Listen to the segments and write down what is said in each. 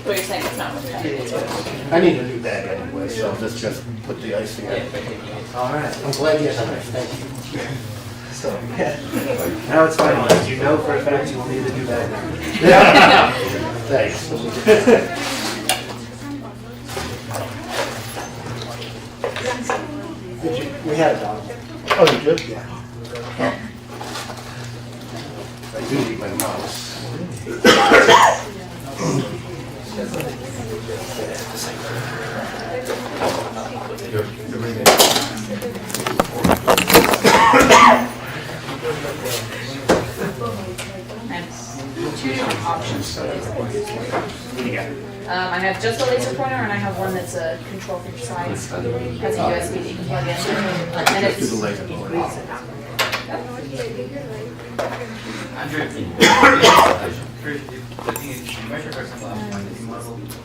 What you're saying it's not okay. I need a new bag anyway, so let's just put the icing in. All right. I'm glad you had it. Thank you. So, now it's fine. You know for a fact you will need a new bag. Thanks. We had a dog. Oh, you did? Yeah. I do need my mouse. Two different options for laser pointers. I have just a laser pointer, and I have one that's a control for your sides. Has a USB that you can plug in. And it's Do the laser pointer. Andrew, the thing is, you measure, for example,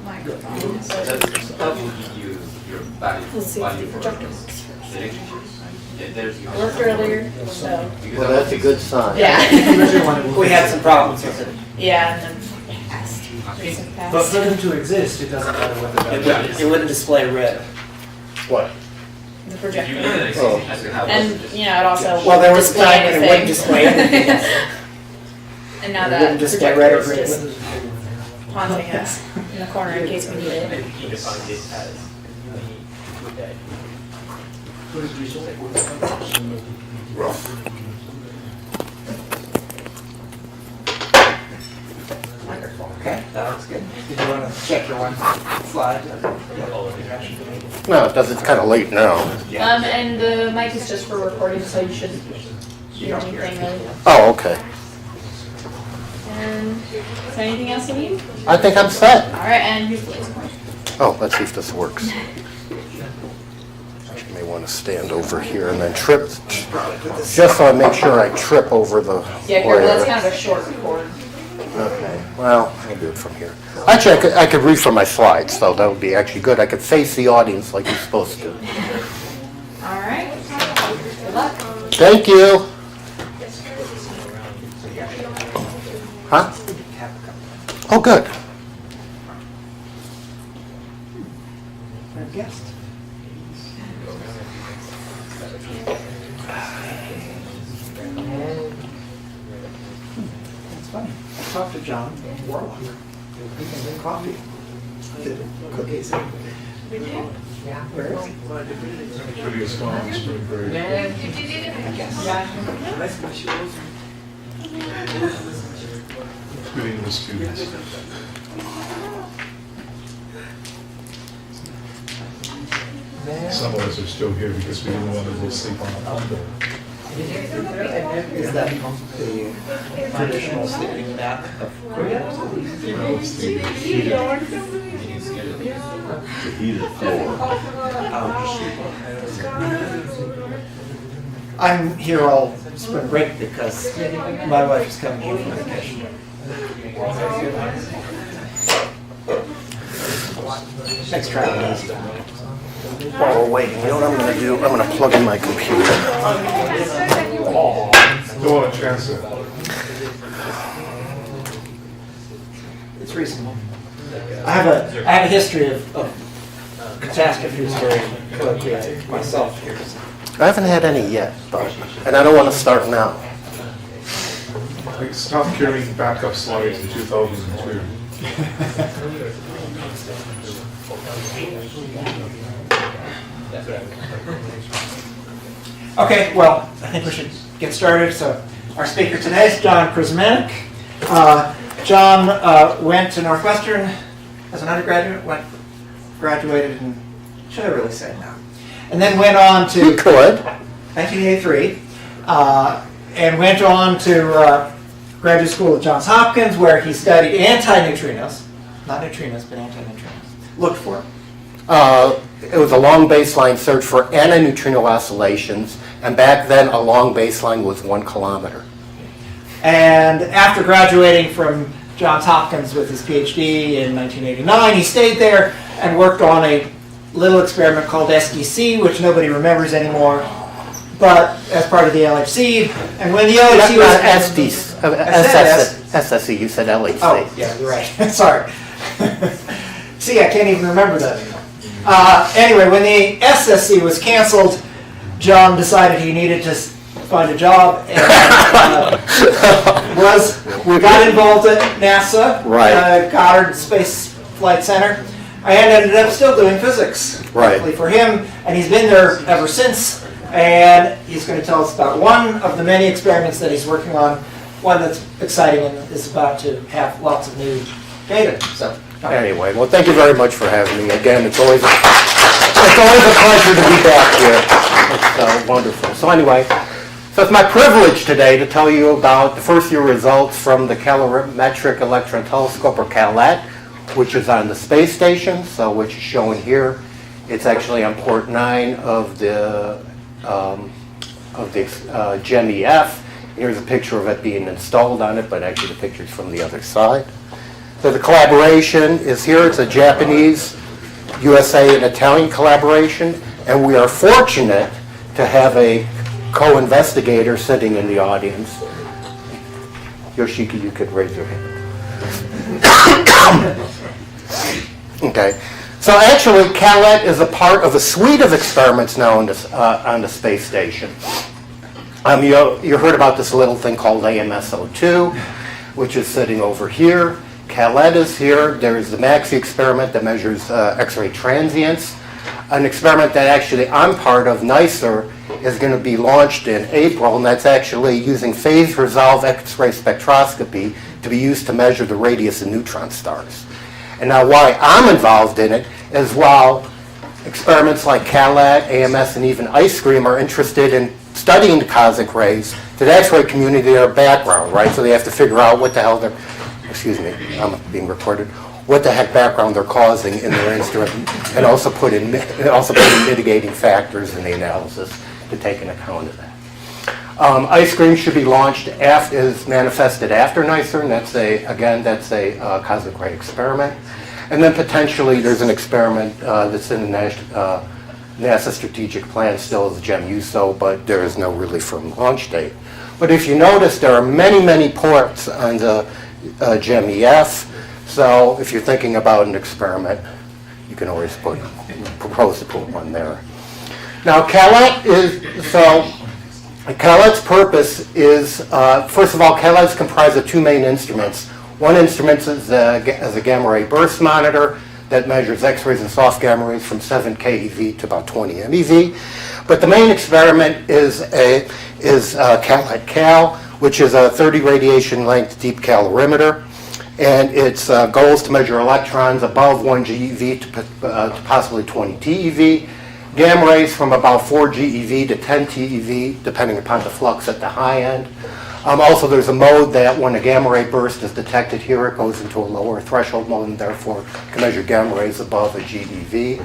microphone. So that will give you your value for projectors. the electric. Yeah, there's your. Worked earlier, so. Well, that's a good sign. Yeah. We had some problems with it. Yeah, and then passed. Recent But pass. for them to exist, it doesn't matter what the value is. It wouldn't display red. What? The If projector. you look at the Oh. as you have. And, you know, it also Well, there was a display time when it wouldn't anything. display anything. And now It that wouldn't display red or projector is green. just haunting us in the corner in case we need it. He defined it as that. Okay, that looks good. Did you want to check your one slide? No, it does. It's kind of late now. And the mic is just for recording, so you shouldn't hear anything really. Oh, okay. And is there anything else you need? I think I'm set. All right, and here's the laser pointer. Oh, let's see if this works. You may want to stand over here and then trip, just so I make sure I trip over the Yeah, careful, that's wire. kind of a short cord. Okay, well, I'll do it from here. Actually, I could read from my slides, so that would be actually good. I could face the audience like you're supposed to. All right, good luck. Thank you. Huh? Oh, good. Guest. That's funny. I talked to John Warlock. He can bring coffee. Cookies. Yeah, where is he? Pretty strong spring break. Good English students. Some of us are still here because we didn't want to go sleep on the outdoor. Is that the traditional sleeping mat of Korea? Well, it's the heated floor. I'm here all spring break because my wife is coming here from vacation. Next travel. While we're waiting, you know what I'm going to do? I'm going to plug in my computer. Don't want to transfer. It's reasonable. I have a history of catastrophes during Colloquium myself here. I haven't had any yet, but, and I don't want to start now. I stopped carrying backup slides in 2002. Okay, well, I think we should get started. So our speaker today is John Krizmanic. John went to Northwestern as an undergraduate, graduated in, should I really say now? And then went on to You could. 1983, and went on to graduate school at Johns Hopkins, where he studied antineutrinos, not neutrinos, but antineutrinos. Looked for them. It was a long baseline search for antineutrino oscillations, and back then a long baseline was 1 kilometer. And after graduating from Johns Hopkins with his PhD in 1989, he stayed there and worked on a little experiment called SDC, which nobody remembers anymore, but as part of the LHC. And when the LHC was SSC, you said LEC. Oh, yeah, you're right. Sorry. See, I can't even remember that anymore. Anyway, when the SSC was canceled, John decided he needed to find a job and got involved at NASA, Right. Goddard Space Flight Center, and ended up still doing physics, Right. luckily for him, and he's been there ever since, and he's going to tell us about one of the many experiments that he's working on, one that's exciting and is about to have lots of new data. So, Anyway, well, thank you very much for having me. Again, it's always a pleasure to be back here. It's wonderful. So anyway, so it's my privilege today to tell you about the first year results from the Calorimetric Electron Telescope, or CALET, which is on the space station, so which is shown here. It's actually on port 9 of the JEM-EF. Here's a picture of it being installed on it, but actually the picture's from the other side. So the collaboration is here. It's a Japanese, USA, and Italian collaboration, and we are fortunate to have a co-investigator sitting in the audience. Yoshiki, you could raise your hand. Okay. So actually, CALET is a part of a suite of experiments now on the space station. You heard about this little thing called AMSO2, which is sitting over here. CALET is here. There's the MAXI experiment that measures X-ray transients. An experiment that actually I'm part of, NICER, is going to be launched in April, and that's actually using phase-resolve X-ray spectroscopy to be used to measure the radius of neutron stars. And now why I'm involved in it is while experiments like CALET, AMS, and even Ice Cream are interested in studying the cosmic rays, to the X-ray community are background, right? So they have to figure out what the hell they're, excuse me, I'm being recorded, what the heck background they're causing in their instrument, and also put in mitigating factors in the analysis to take into account of that. Ice Cream should be launched is manifested after NICER, and that's a cosmic ray experiment. And then potentially there's an experiment that's in the NASA strategic plan still as GEM-USO, but there is no really firm launch date. But if you notice, there are many, many ports on the JEM-EF. So if you're thinking about an experiment, you can always propose to put one there. Now, CALET's purpose is, first of all, CALET's comprised of two main instruments. One instrument is a gamma ray burst monitor that measures X-rays and soft gamma rays from 7 keV to about 20 MeV. But the main experiment is CALET-CAL, which is a 30 radiation length deep calorimeter. And its goal is to measure electrons above 1 GeV to possibly 20 TeV, gamma rays from about 4 GeV to 10 TeV, depending upon the flux at the high end. Also, there's a mode that when a gamma ray burst is detected here, it goes into a lower threshold mode and therefore can measure gamma rays above a GeV.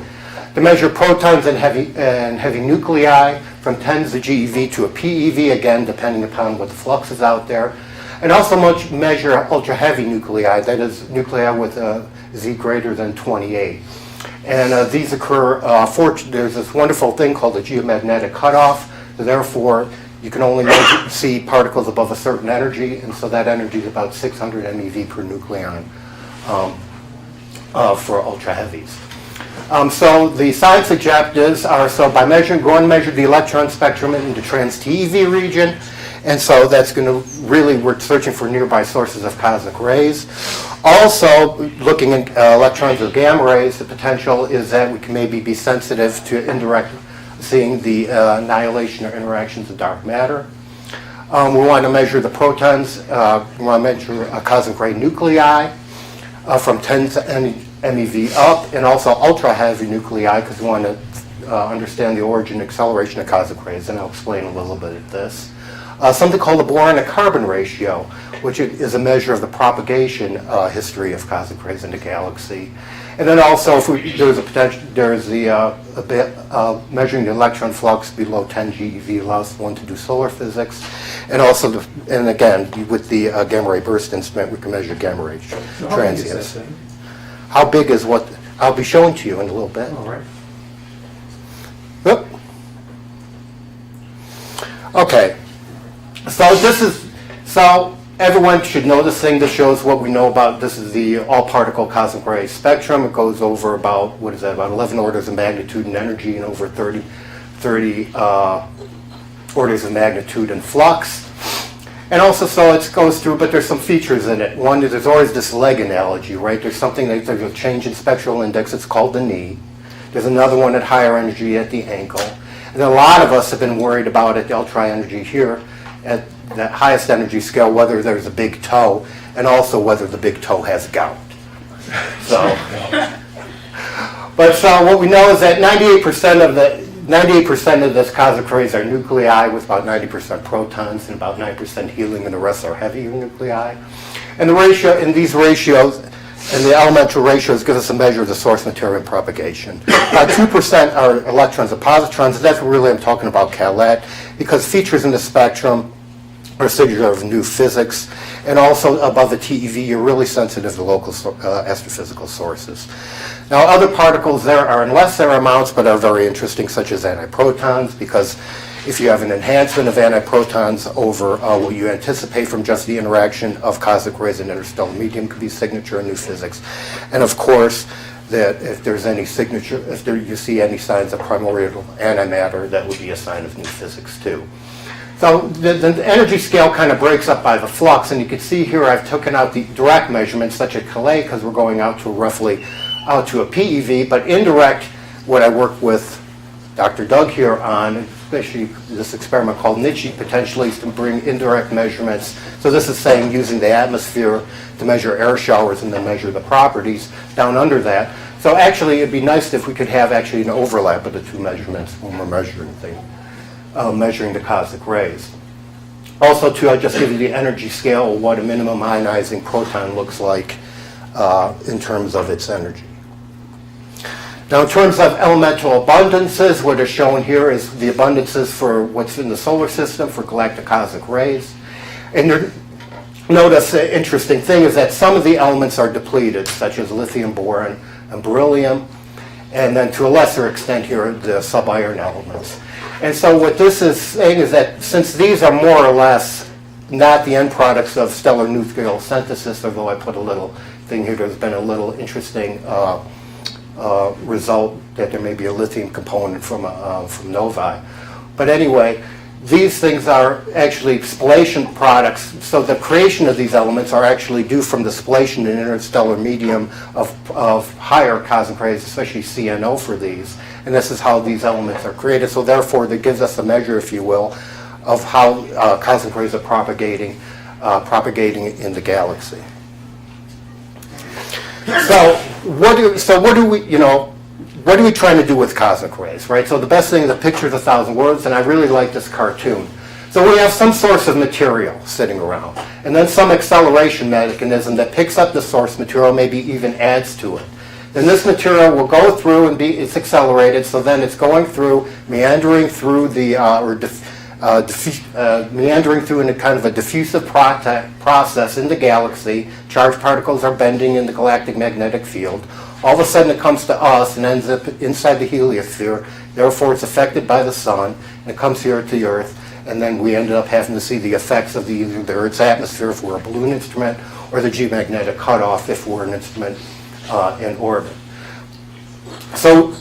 To measure protons and heavy nuclei from tens of GeV to a PeV, again, depending upon what the flux is out there. And also measure ultra-heavy nuclei, that is nuclei with a Z greater than 28. And these occur, there's this wonderful thing called the geomagnetic cutoff, so therefore you can only see particles above a certain energy, and so that energy is about 600 MeV per nucleon for ultra-heavies. So the science objectives are, so by go and measure the electron spectrum in the trans-TeV region, and so that's going to really, we're searching for nearby sources of cosmic rays. Also, looking at electrons or gamma rays, the potential is that we can maybe be sensitive to seeing the annihilation or interactions of dark matter. We want to measure the protons. We want to measure cosmic ray nuclei from 10 MeV up, and also ultra-heavy nuclei, because we want to understand the origin and acceleration of cosmic rays, and I'll explain a little bit of this. Something called the boron to carbon ratio, which is a measure of the propagation history of cosmic rays in the galaxy. And then also, measuring the electron flux below 10 GeV allows one to do solar physics. And also, and again, with the gamma ray burst instrument, we can measure gamma ray transients. How big is what I'll be showing to you in a little bit. All right. Oop. Okay. So everyone should know this thing. This shows what we know about, this is the all-particle cosmic ray spectrum. It goes over about, what is that, about 11 orders of magnitude in energy and over 30 orders of magnitude in flux. And also, so it goes through, but there's some features in it. One is there's always this leg analogy, right? There's something, there's a change in spectral index, it's called the knee. There's another one at higher energy at the ankle. And a lot of us have been worried about at the ultra energy here, at the highest energy scale, whether there's a big toe, and also whether the big toe has gout. So, but so what we know is that 98% of this cosmic rays are nuclei, with about 90% protons and about 9% helium, and the rest are heavier nuclei. And the ratio in these ratios, and the elemental ratios, give us a measure of the source material and propagation. 2% are electrons and positrons, and that's what really I'm talking about CALET, because features in the spectrum are a signature of new physics, and also above the TeV, you're really sensitive to local astrophysical sources. Now, other particles there are in lesser amounts, but are very interesting, such as antiprotons, because if you have an enhancement of antiprotons over what you anticipate from just the interaction of cosmic rays in interstellar medium, could be signature of new physics. And of course, that if there's any signature, if you see any signs of primordial antimatter, that would be a sign of new physics too. So the energy scale kind of breaks up by the flux, and you can see here I've taken out the direct measurements, such as CALET, because we're going out to roughly out to a PeV, but indirect, what I work with Dr. Doug here on, especially this experiment called NICHE, potentially is to bring indirect measurements. So this is saying using the atmosphere to measure air showers and then measure the properties down under that. So actually it'd be nice if we could have actually an overlap of the two measurements when we're measuring measuring the cosmic rays. Also, to just give you the energy scale of what a minimum ionizing proton looks like in terms of its energy. Now, in terms of elemental abundances, what is shown here is the abundances for what's in the solar system for galactic cosmic rays. And notice the interesting thing is that some of the elements are depleted, such as lithium, boron, and beryllium, and then to a lesser extent here, the sub-iron elements. And so what this is saying is that since these are more or less not the end products of stellar nuclear synthesis, although I put a little thing here, there's been a little interesting result that there may be a lithium component from novae. But anyway, these things are actually spallation products, so the creation of these elements are actually due from the spallation in interstellar medium of higher cosmic rays, especially CNO for these. And this is how these elements are created. So therefore, that gives us a measure, if you will, of how cosmic rays are propagating in the galaxy. So what are we trying to do with cosmic rays, right? So the best thing is a picture is 1,000 words, and I really like this cartoon. So we have some source of material sitting around, and then some acceleration mechanism that picks up the source material, maybe even adds to it. Then this material will go through and it's accelerated, so then it's going through, meandering through the, meandering through in a kind of a diffusive process in the galaxy. Charged particles are bending in the galactic magnetic field. All of a sudden it comes to us and ends up inside the heliosphere. Therefore it's affected by the sun. And it comes here to the Earth, and then we ended up having to see the effects of either the Earth's atmosphere if we're a balloon instrument, or the geomagnetic cutoff if we're an instrument in orbit. So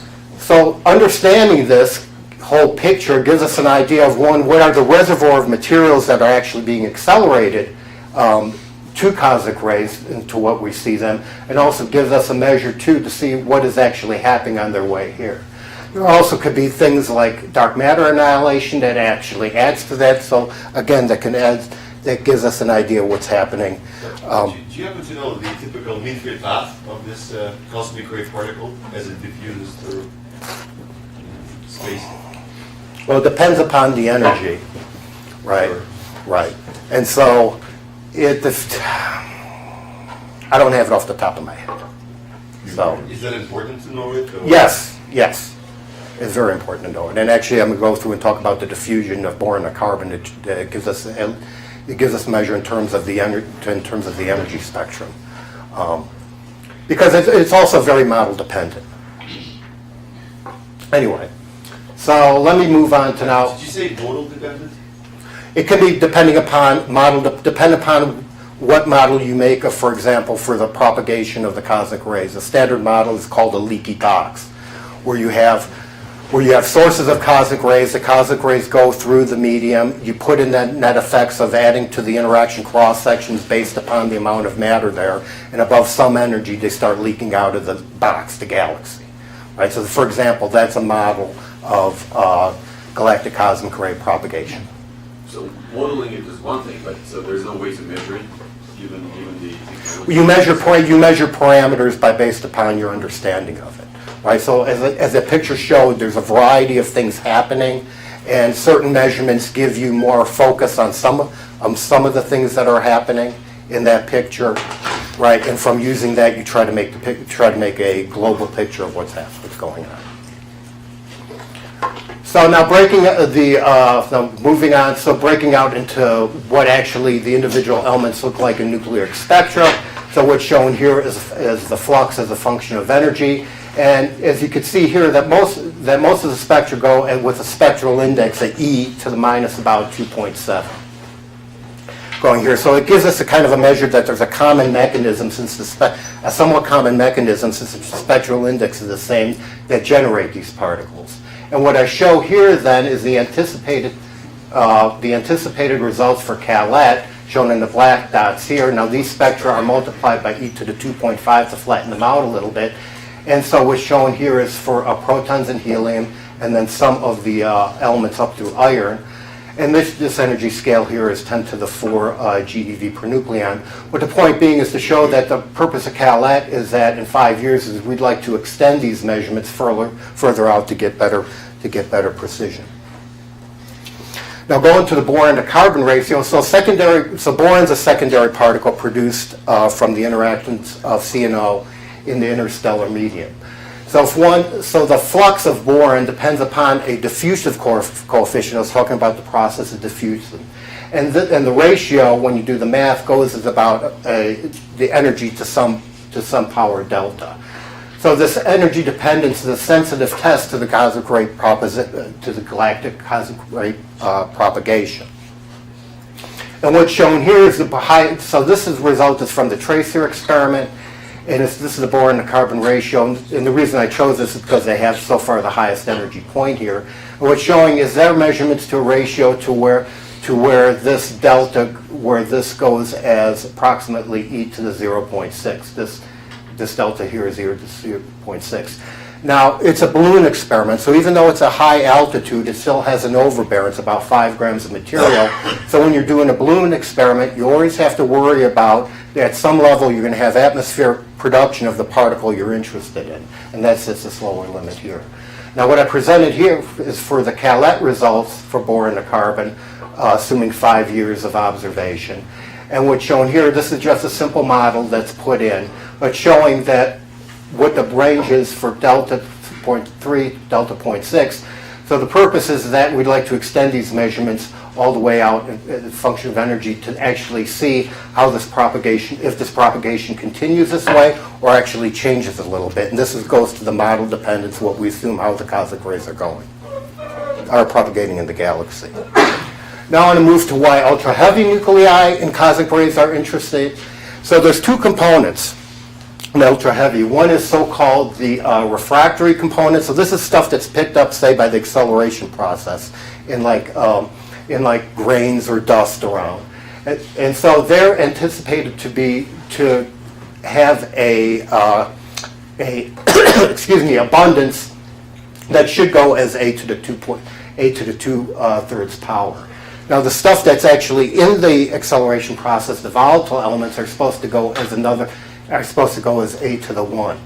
understanding this whole picture gives us an idea of, one, what are the reservoir of materials that are actually being accelerated to cosmic rays into what we see them, and also gives us a measure too to see what is actually happening on their way here. There also could be things like dark matter annihilation that actually adds to that. So again, that gives us an idea of what's happening. Do you happen to know the typical mean-free path of this cosmic ray particle as it diffuses through space? Well, it depends upon the energy, right? Sure. Right. And so I don't have it off the top of my head. So Is that important to know it? Or? yes. It's very important to know it. And actually, I'm going to go through and talk about the diffusion of boron and carbon. It gives us a measure in terms of the energy spectrum, because it's also very model dependent. Anyway, so let me move on to now. Did you say modal dependent? It can be depending upon what model you make of, for example, for the propagation of the cosmic rays. A standard model is called a leaky box, where you have sources of cosmic rays. The cosmic rays go through the medium. You put in that net effects of adding to the interaction cross sections based upon the amount of matter there, and above some energy, they start leaking out of the box, the galaxy. Right. So, for example, that's a model of galactic cosmic ray propagation. So modeling it is one thing, but so there's no way to measure it, given the technology. You measure parameters based upon your understanding of it. Right, so as the picture showed, there's a variety of things happening, and certain measurements give you more focus on some of the things that are happening in that picture, right? And from using that, you try to make a global picture of what's going on. So now moving on. So breaking out into what actually the individual elements look like in nuclear spectra. So what's shown here is the flux as a function of energy. And as you can see here, that most of the spectra go with a spectral index at E to the minus about 2.7 going here. So it gives us a kind of a measure that there's a common mechanism, a somewhat common mechanism, since the spectral index is the same, that generate these particles. And what I show here then is the anticipated results for CALET, shown in the black dots here. Now these spectra are multiplied by E to the 2.5 to flatten them out a little bit. And so what's shown here is for protons and helium, and then some of the elements up through iron. And this energy scale here is 10 to the 4 GeV per nucleon. But the point being is to show that the purpose of CALET is that in 5 years is we'd like to extend these measurements further out to get better precision. Now going to the boron to carbon ratio, so boron's a secondary particle produced from the interactions of C and O in the interstellar medium. So the flux of boron depends upon a diffusive coefficient. I was talking about the process of diffusion. And the ratio, when you do the math, goes as about the energy to some power delta. So this energy dependence is a sensitive test to the cosmic ray to the galactic cosmic ray propagation. And what's shown here is so this result is from the tracer experiment. And this is the boron to carbon ratio, and the reason I chose this is because they have so far the highest energy point here. And what's showing is their measurements to a ratio to where this delta, where this goes as approximately e to the 0.6. This delta here is 0.6. Now it's a balloon experiment, so even though it's a high altitude, it still has an overbearance, about 5 grams of material. So when you're doing a balloon experiment, you always have to worry about at some level you're going to have atmospheric production of the particle you're interested in, and that's just a lower limit here. Now what I presented here is for the CALET results for boron to carbon, assuming 5 years of observation. And what's shown here, this is just a simple model that's put in, but showing that what the range is for delta 0.3, delta 0.6. So the purpose is that we'd like to extend these measurements all the way out as a function of energy to actually see how this propagation, if this propagation continues this way or actually changes a little bit. And this goes to the model dependence, what we assume how the cosmic rays are propagating in the galaxy. Now I want to move to why ultra-heavy nuclei in cosmic rays are interesting. So there's two components in ultra-heavy. One is so-called the refractory component. So this is stuff that's picked up, say, by the acceleration process in like grains or dust around. And so they're anticipated to have a abundance that should go as a to the 2/3 power. Now the stuff that's actually in the acceleration process, the volatile elements, are supposed to go as a to the 1.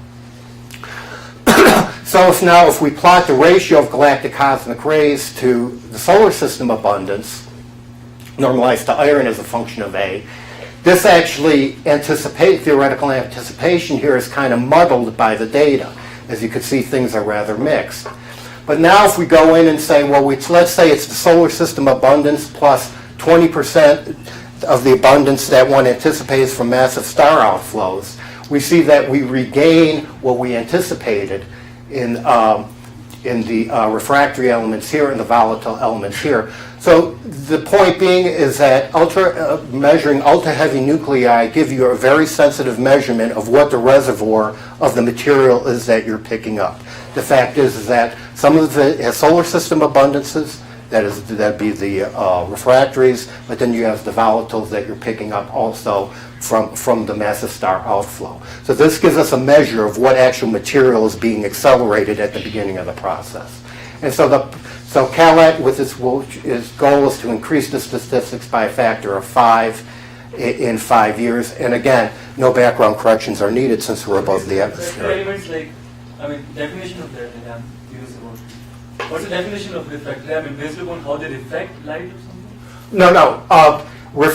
So if we plot the ratio of galactic cosmic rays to the solar system abundance, normalized to iron as a function of A, this actually theoretical anticipation here is kind of muddled by the data. As you can see, things are rather mixed. But now if we go in and say, well, let's say it's the solar system abundance plus 20% of the abundance that one anticipates from massive star outflows, we see that we regain what we anticipated in the refractory elements here and the volatile elements here. So the point being is that measuring ultra-heavy nuclei give you a very sensitive measurement of what the reservoir of the material is that you're picking up. The fact is that some of it has solar system abundances, that'd be the refractories, but then you have the volatiles that you're picking up also from the massive star outflow. So this gives us a measure of what actual material is being accelerated at the beginning of the process. And so CALET, with its goal is to increase the statistics by a factor of 5 in 5 years. And again, no background corrections are needed since we're above the atmosphere. Elements like, I mean, definition of that I'm curious about. What's the definition of refractory? I mean, based upon how they reflect light or something? No.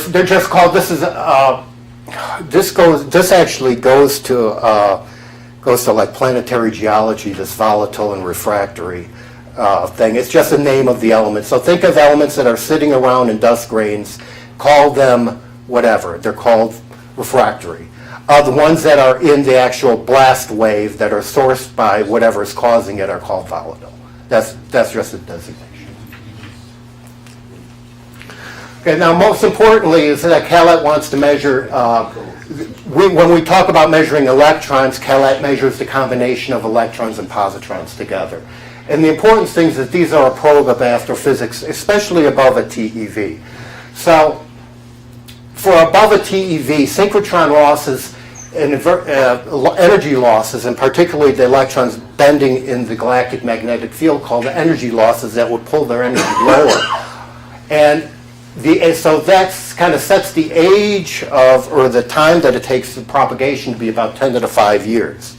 They're just called. This actually goes to like planetary geology. This volatile and refractory thing. It's just a name of the element. So think of elements that are sitting around in dust grains. Call them whatever. They're called refractory. The ones that are in the actual blast wave that are sourced by whatever is causing it are called volatile. That's just a designation. Okay, now most importantly is that CALET wants to measure, when we talk about measuring electrons, CALET measures the combination of electrons and positrons together. And the important thing is that these are a probe of astrophysics, especially above a TeV. So for above a TeV, synchrotron losses and energy losses, and particularly the electrons bending in the galactic magnetic field, called the energy losses that would pull their energy lower. And so that kind of sets the age of, or the time that it takes the propagation to be about 10 to the 5 years.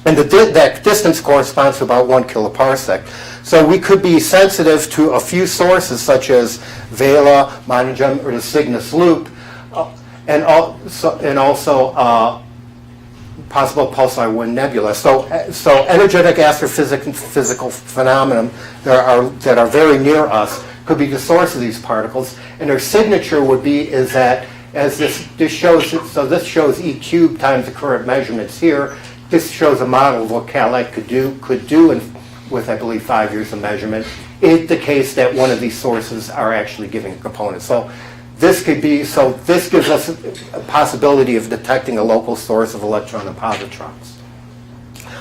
And that distance corresponds to about 1 kiloparsec. So we could be sensitive to a few sources such as Vela, Monogem, or the Cygnus loop, and also possible pulsar wind nebula. So energetic astrophysical phenomena that are very near us could be the source of these particles, and their signature would be is that as this shows, so this shows E cubed times the current measurements here. This shows a model of what CALET could do with, I believe, 5 years of measurement, in the case that one of these sources are actually giving a component. So this gives us a possibility of detecting a local source of electron and positrons.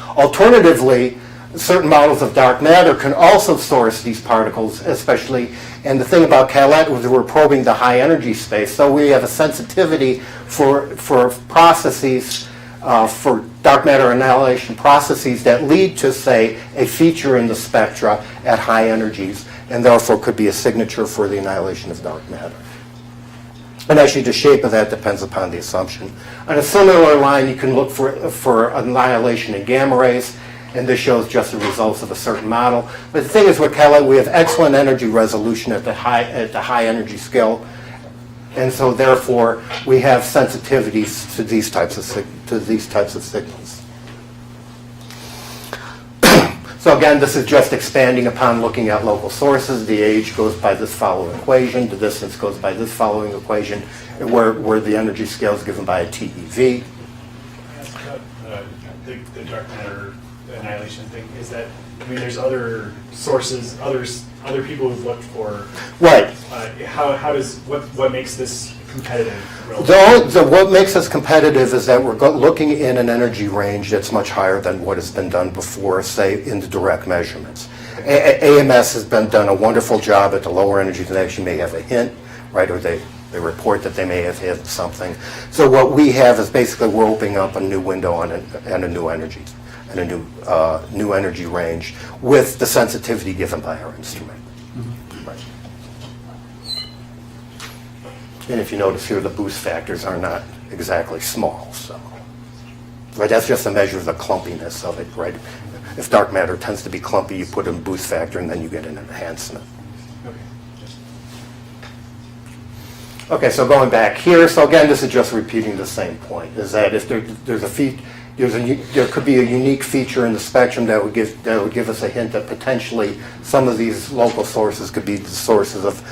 Alternatively, certain models of dark matter can also source these particles, especially, and the thing about CALET was we're probing the high energy space, so we have a sensitivity for processes, for dark matter annihilation processes that lead to, say, a feature in the spectra at high energies, and therefore could be a signature for the annihilation of dark matter. And actually the shape of that depends upon the assumption. On a similar line, you can look for annihilation in gamma rays, and this shows just the results of a certain model. But the thing is with CALET, we have excellent energy resolution at the high energy scale, and so therefore we have sensitivities to these types of signals. So again, this is just expanding upon looking at local sources. The age goes by this following equation. The distance goes by this following equation, where the energy scale is given by a TeV. The dark matter annihilation thing is that, I mean, there's other sources, other people who've looked for. Right. What makes this competitive? What makes us competitive is that we're looking in an energy range that's much higher than what has been done before, say, in the direct measurements. AMS has done a wonderful job at the lower energies, and actually may have a hint, right, or they report that they may have hit something. So what we have is basically we're opening up a new window and a new energy, and a new energy range with the sensitivity given by our instrument. Right. And if you notice here, the boost factors are not exactly small. So, right, that's just a measure of the clumpiness of it, right? If dark matter tends to be clumpy, you put in a boost factor, and then you get an enhancement. Okay, so going back here, so again, this is just repeating the same point, is that if there could be a unique feature in the spectrum that would give us a hint that potentially some of these local sources could be the sources of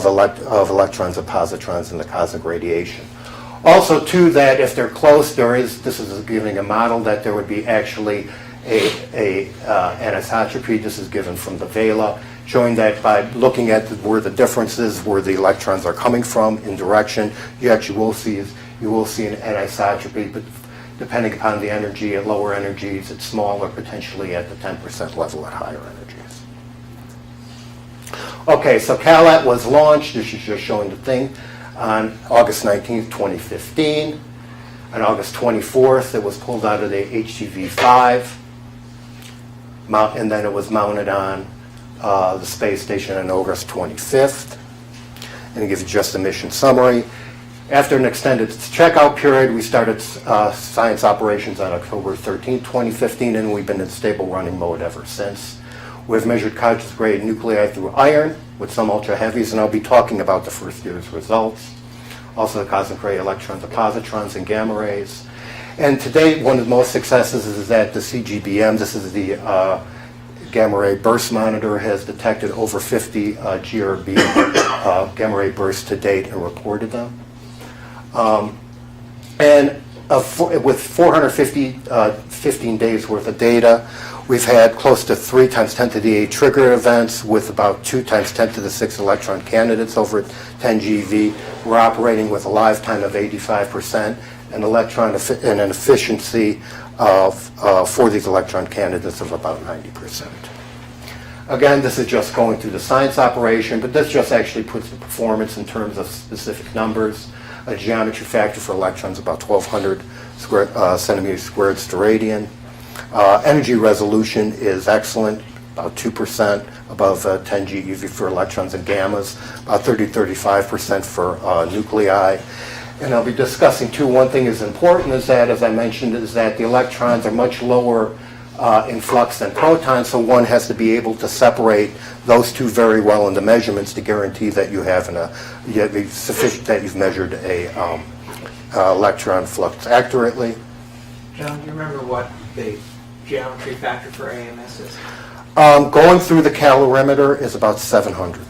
electrons and positrons in the cosmic radiation. Also, too, that if they're close, this is giving a model that there would be actually an anisotropy. This is given from the Vela, showing that by looking at where the differences, where the electrons are coming from in direction, you actually will see an anisotropy, but depending upon the energy, at lower energies, it's smaller, potentially at the 10% level at higher energies. Okay, so CALET was launched, this is just showing the thing, on August 19th, 2015. On August 24th, it was pulled out of the HTV-5, and then it was mounted on the space station on August 25th. And it gives you just a mission summary. After an extended checkout period, we started science operations on October 13, 2015, and we've been in stable running mode ever since. We've measured conscious-grade nuclei through iron with some ultra-heavies, and I'll be talking about the first year's results. Also the cosmic-ray electrons+positrons and gamma rays. And to date, one of the most successes is that the CGBM, this is the gamma ray burst monitor, has detected over 50 GRB gamma ray bursts to date and reported them. With 415 days worth of data, we've had close to 3 × 10 to the 8 trigger events with about 2 × 10 to the 6 electron candidates over 10 GeV. We're operating with a lifetime of 85% and an efficiency for these electron candidates of about 90%. Again, this is just going through the science operation, but this just actually puts the performance in terms of specific numbers. A geometry factor for electrons about 1,200 centimeters squared steradian. Energy resolution is excellent, about 2% above 10 GeV for electrons and gammas, about 30-35% for nuclei. And I'll be discussing too, one thing is important is that, as I mentioned, is that the electrons are much lower in flux than protons, so one has to be able to separate those two very well in the measurements to guarantee that you have sufficient, that you've measured a electron flux accurately. John, do you remember what the geometry factor for AMS is? Going through the calorimeter is about 700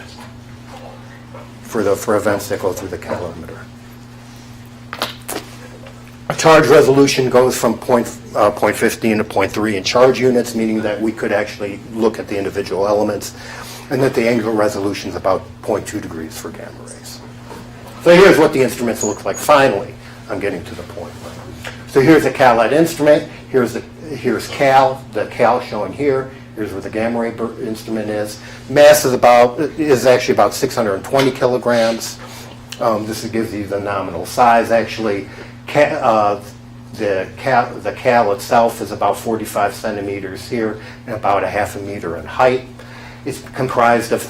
for events that go through the calorimeter. Charge resolution goes from 0.15 to 0.3 in charge units, meaning that we could actually look at the individual elements, and that the angular resolution is about 0.2 degrees for gamma rays. So here's what the instruments look like. Finally, I'm getting to the point. So here's a CALET instrument. Here's CAL, the CAL showing here. Here's where the gamma ray instrument is. Mass is actually about 620 kilograms. This gives you the nominal size. Actually, the CAL itself is about 45 centimeters here and about 1/2 meter in height. It's comprised of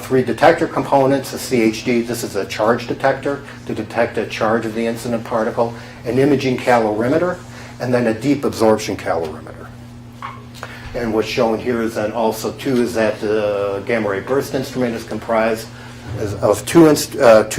3 detector components: a CHD, this is a charge detector to detect a charge of the incident particle, an imaging calorimeter, and then a deep absorption calorimeter. And what's shown here is then also too is that the gamma ray burst instrument is comprised of two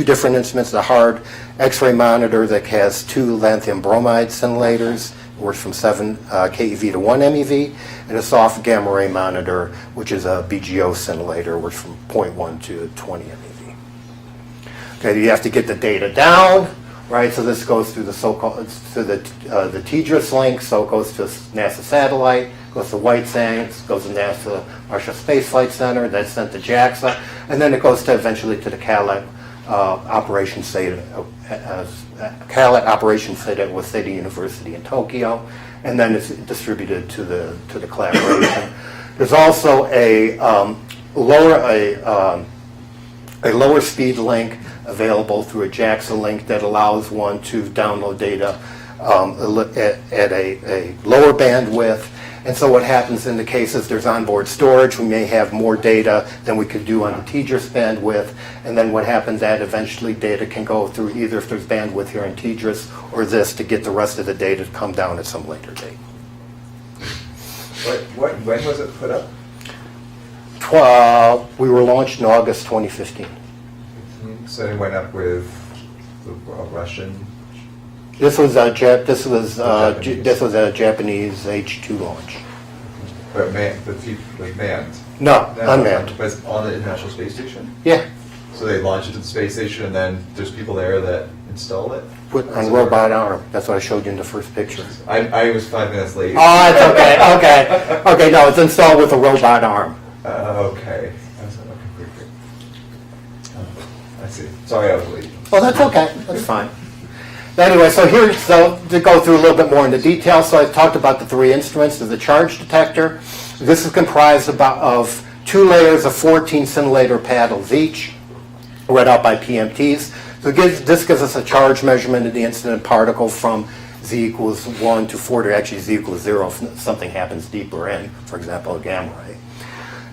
different instruments: the hard X-ray monitor that has 2 lanthanum bromide scintillators, works from 7 keV to 1 MeV, and a soft gamma ray monitor, which is a BGO scintillator, works from 0.1 to 20 MeV. Okay, you have to get the data down, right? So this goes through the so-called the TDRS link, so it goes to NASA satellite, goes to White Sands, goes to NASA Marshall Space Flight Center, that's sent to JAXA, and then it goes to eventually to the CALET operation site at Waseda University in Tokyo, and then it's distributed to the collaboration. There's also a lower speed link available through a JAXA link that allows one to download data at a lower bandwidth. And so what happens in the cases there's onboard storage, we may have more data than we could do on the TDRS bandwidth, and then what happens that eventually data can go through either if there's bandwidth here in TDRS or this to get the rest of the data to come down at some later date. When was it put up? We were launched in August 2015. So it went up with the Russian. This was a Japanese H2 launch. But manned? No, unmanned. But it's on the International Space Station? Yeah. So they launch it to the space station, and then there's people there that install it? Put on robot arm. That's what I showed you in the first picture. I was 5 minutes late. Oh, it's okay. Okay. No, it's installed with a robot arm. Okay. Sorry I was late. Oh, that's okay. That's fine. Anyway, so to go through a little bit more into detail, so I've talked about the three instruments. There's the charge detector. This is comprised of 2 layers of 14 scintillator paddles each, read out by PMTs. So this gives us a charge measurement of the incident particle from Z equals 1 to 4 to actually Z equals 0 if something happens deeper in, for example, a gamma ray.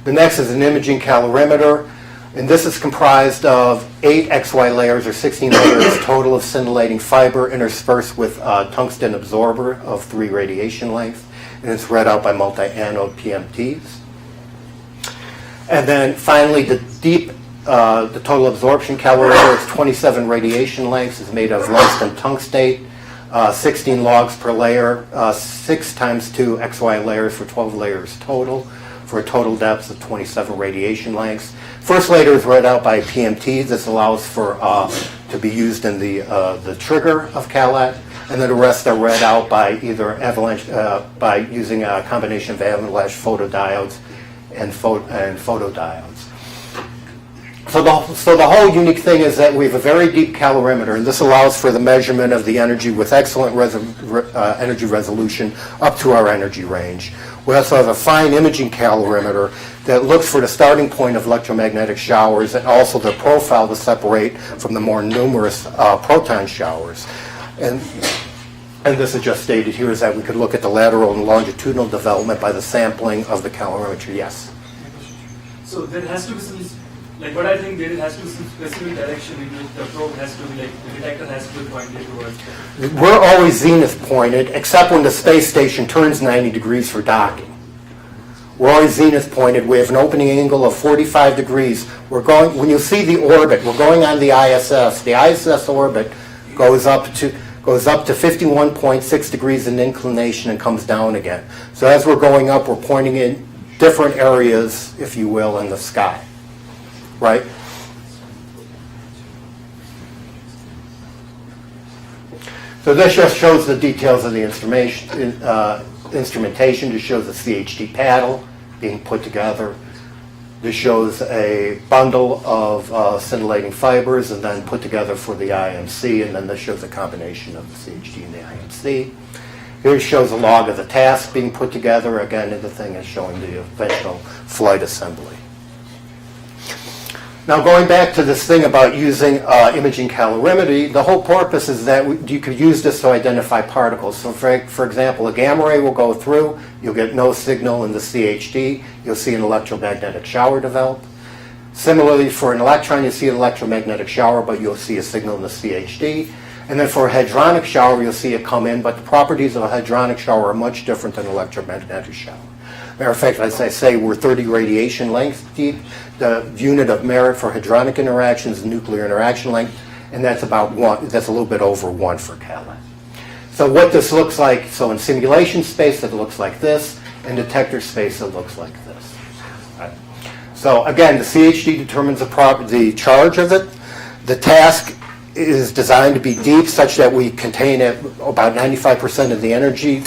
The next is an imaging calorimeter. And this is comprised of 8 XY layers or 16 layers total of scintillating fiber interspersed with a tungsten absorber of 3 radiation lengths. And it's read out by multi-anode PMTs. And then finally, the total absorption calorimeter is 27 radiation lengths. It's made of tungsten-tungstate, 16 logs per layer, 6 times 2 XY layers for 12 layers total, for a total depth of 27 radiation lengths. First layer is read out by PMT. This allows for to be used in the trigger of CALET, and then the rest are read out by either avalanche by using a combination of avalanche photodiodes and photodiodes. So the whole unique thing is that we have a very deep calorimeter, and this allows for the measurement of the energy with excellent energy resolution up to our energy range. We also have a fine imaging calorimeter that looks for the starting point of electromagnetic showers and also the profile to separate from the more numerous proton showers. And this is just stated here is that we could look at the lateral and longitudinal development by the sampling of the calorimetry. Yes? So there has to be some, like what I think there has to be some specific direction in which the probe has to be, like the detector has to be pointed towards. We're always zenith pointed, except when the space station turns 90 degrees for docking. We're always zenith pointed. We have an opening angle of 45 degrees. When you see the orbit, we're going on the ISS. The ISS orbit goes up to 51.6 degrees in inclination and comes down again. So as we're going up, we're pointing in different areas, if you will, in the sky, right? So this just shows the details of the instrumentation. Just shows a CHD paddle being put together. This shows a bundle of scintillating fibers and then put together for the IMC, and then this shows a combination of the CHD and the IMC. Here it shows a log of the TASC being put together. Again, the thing is showing the eventual flight assembly. Now going back to this thing about using imaging calorimetry, the whole purpose is that you could use this to identify particles. So for example, a gamma ray will go through, you'll get no signal in the CHD, you'll see an electromagnetic shower develop. Similarly, for an electron, you see an electromagnetic shower, but you'll see a signal in the CHD. And then for a hadronic shower, you'll see it come in, but the properties of a hadronic shower are much different than an electromagnetic shower. Matter of fact, as I say, we're 30 radiation lengths deep. The unit of merit for hadronic interactions is nuclear interaction length, and that's about 1. That's a little bit over 1 for CALET. So what this looks like, so in simulation space, it looks like this. In detector space, it looks like this. Right. So again, the CHD determines the charge of it. The TASC is designed to be deep such that we contain about 95% of the energy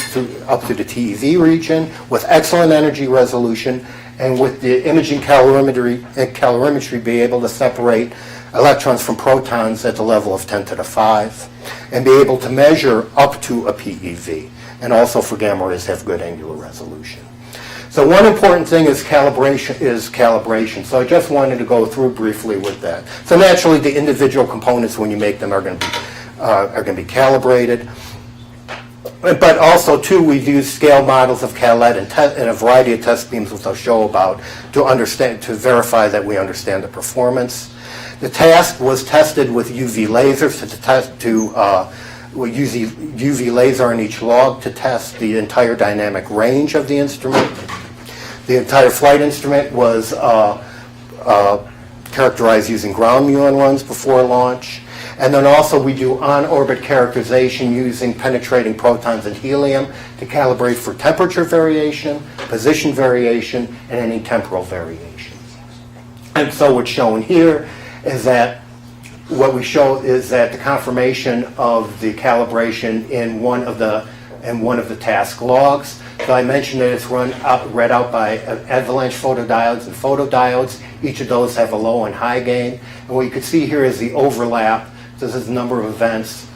up to the TeV region with excellent energy resolution, and with the imaging calorimetry be able to separate electrons from protons at the level of 10 to the 5 and be able to measure up to a PeV, and also for gamma rays have good angular resolution. So one important thing is calibration. So I just wanted to go through briefly with that. So naturally, the individual components when you make them are going to be calibrated. But also, too, we've used scale models of CALET and a variety of test beams, which I'll show about, to verify that we understand the performance. The TASC was tested with UV lasers we use UV laser on each log to test the entire dynamic range of the instrument. The entire flight instrument was characterized using ground muon runs before launch. And then also we do on-orbit characterization using penetrating protons and helium to calibrate for temperature variation, position variation, and any temporal variations. And so what's shown here is that what we show is that the confirmation of the calibration in one of the and one of the TASC logs. So I mentioned that it's read out by avalanche photodiodes and photodiodes. Each of those have a low and high gain. And what you can see here is the overlap. This is the number of events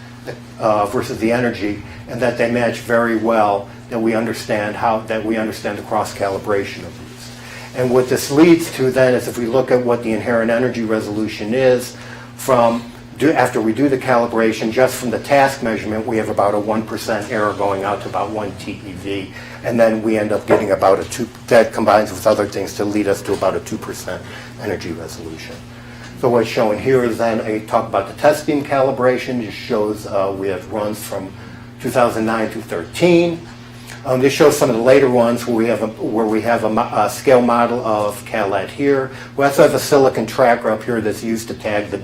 versus the energy, and that they match very well, that we understand the cross-calibration of these. And what this leads to then is, if we look at what the inherent energy resolution is after we do the calibration, just from the TASC measurement, we have about a 1% error going out to about 1 TeV. And then we end up getting about that combines with other things to lead us to about a 2% energy resolution. So what's shown here is then a talk about the test beam calibration. It shows we have runs from 2009 to 13. This shows some of the later ones where we have a scale model of CALET here. We also have a silicon tracker up here that's used to tag the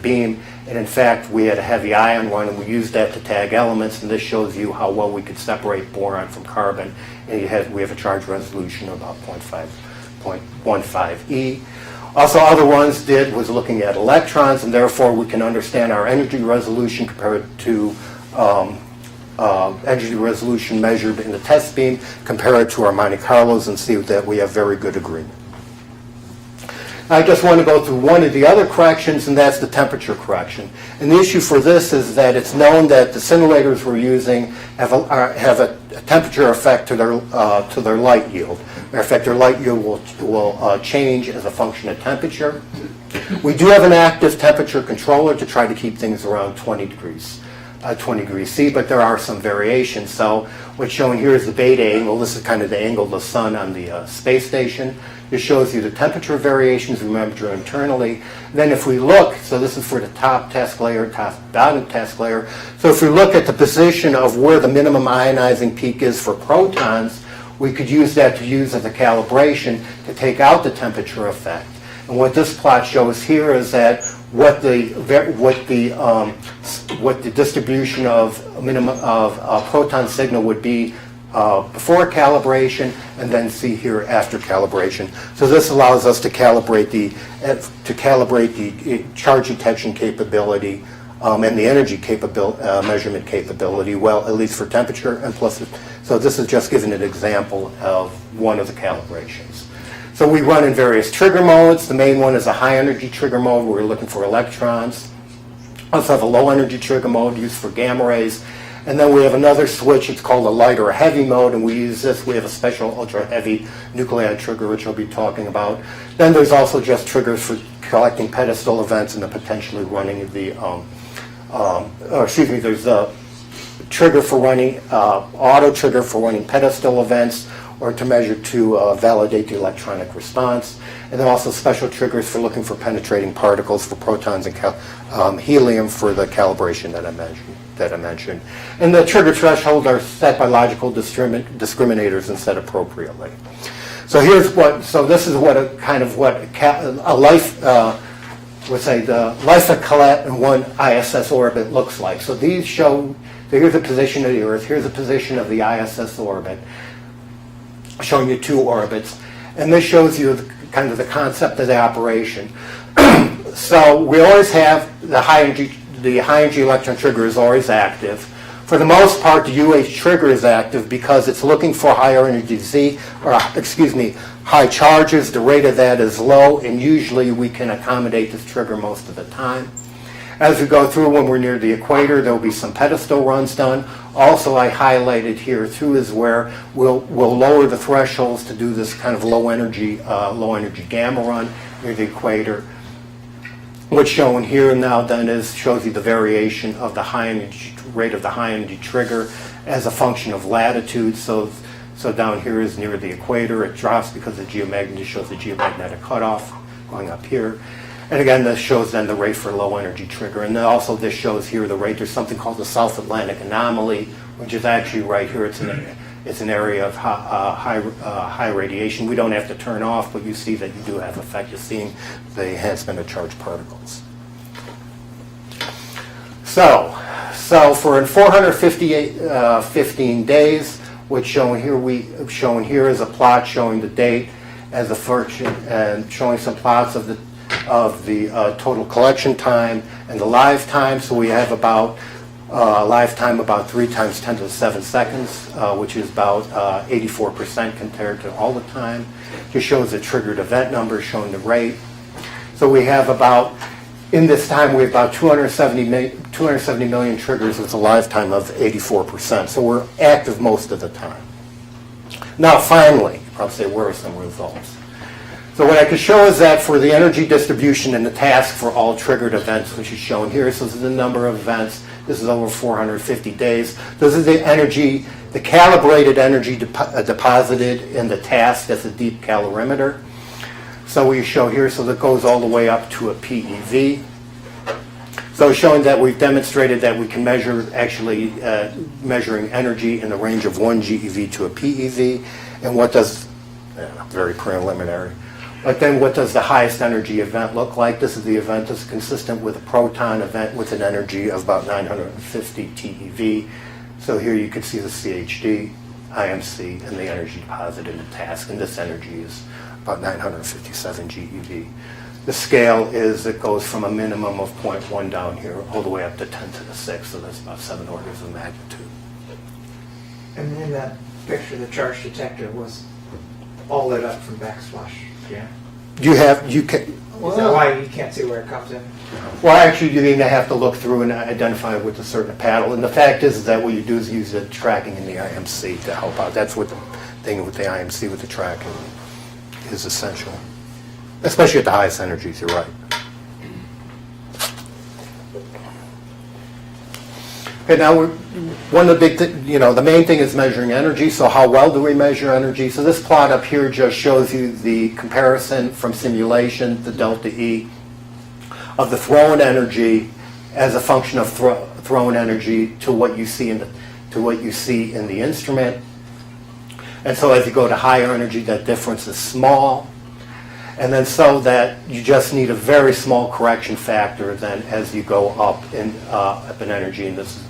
beam. And in fact, we had a heavy ion one, and we used that to tag elements. And this shows you how well we could separate boron from carbon. And we have a charge resolution of about 0.15 E. Also, other ones was looking at electrons, and therefore we can understand our energy resolution compared to energy resolution measured in the test beam, compare it to our Monte Carlos, and see that we have very good agreement. I just want to go through one of the other corrections, and that's the temperature correction. And the issue for this is that it's known that the scintillators we're using have a temperature effect to their light yield. Matter of fact, their light yield will change as a function of temperature. We do have an active temperature controller to try to keep things around 20 degrees C, but there are some variations. So what's shown here is the beta angle. This is kind of the angle of the sun on the space station. This shows you the temperature variations we measure internally. Then if we look, so this is for the top TASC layer, top bottom TASC layer. So if we look at the position of where the minimum ionizing peak is for protons, we could use that to use as a calibration to take out the temperature effect. And what this plot shows here is that what the distribution of minimum of proton signal would be before calibration, and then see here after calibration. So this allows us to calibrate the charge detection capability and the energy measurement capability, well, at least for temperature and plus. So this is just giving an example of one of the calibrations. So we run in various trigger modes. The main one is a high energy trigger mode where we're looking for electrons. Also have a low energy trigger mode used for gamma rays. And then we have another switch, it's called a light or a heavy mode, and we use this. We have a special ultra heavy nuclei trigger, which I'll be talking about. Then there's also just triggers for collecting pedestal events and the potentially running the, there's a trigger for running, auto trigger for running pedestal events, or to measure to validate the electronic response. And then also special triggers for looking for penetrating particles for protons and helium for the calibration that I mentioned. And the trigger thresholds are set by logical discriminators and set appropriately. So this is what the life of CALET in one ISS orbit looks like. So these show, here's the position of the Earth, here's the position of the ISS orbit, showing you two orbits, and this shows you the concept of the operation. So we always have the high energy electron trigger is always active. For the most part, the UH trigger is active because it's looking for higher energy high charges. The rate of that is low, and usually we can accommodate this trigger most of the time. As we go through, when we're near the equator, there will be some pedestal runs done. Also, I highlighted here too is where we'll lower the thresholds to do this kind of low energy gamma run near the equator. What's shown here now then shows you the variation of the rate of the high energy trigger as a function of latitude. So down here is near the equator. It drops because the geomagnetic shows the geomagnetic cutoff going up here. And again, this shows then the rate for low energy trigger. And then also this shows here the rate. There's something called the South Atlantic anomaly, which is actually right here. It's an area of high radiation. We don't have to turn off, but you see that you do have effect. You're seeing the enhancement of charged particles. So for 415 days, what's shown here is a plot showing the date as a function and showing some plots of the total collection time and the live time. So we have about lifetime about 3 times 10 to the 7 seconds, which is about 84% compared to all the time. Just shows the triggered event number, showing the rate. So we have about, in this time, we have about 270 million triggers with a lifetime of 84%. So we're active most of the time. Now finally, you probably say, where are some results? So what I can show is that for the energy distribution and the task for all triggered events, which is shown here, so this is the number of events. This is over 450 days. This is the energy, the calibrated energy deposited in the task. That's a deep calorimeter. So we show here, so that goes all the way up to a PeV. So showing that we've demonstrated that we can measure, actually measuring energy in the range of 1 GeV to a PeV. And what does, very preliminary, but then what does the highest energy event look like? This is the event that's consistent with a proton event with an energy of about 950 TeV. So here you can see the CHD, IMC, and the energy deposited in the task. And this energy is about 957 GeV. The scale is, it goes from a minimum of 0.1 down here all the way up to 10 to the 6, so that's about 7 orders of magnitude. And in that picture, the charge detector was all lit up from backsplash. Yeah. You can. Is that why you can't see where it comes in? Well, actually, you even have to look through and identify it with a certain paddle. And the fact is that what you do is use the tracking in the IMC to help out. That's what the thing with the IMC with the tracking is essential, especially at the highest energies. You're right. Okay, now one of the big, the main thing is measuring energy. So how well do we measure energy? So this plot up here just shows you the comparison from simulation, the delta E, of the thrown energy as a function of thrown energy to what you see in the instrument. And so as you go to higher energy, that difference is small. And then so that you just need a very small correction factor then as you go up in energy, and this is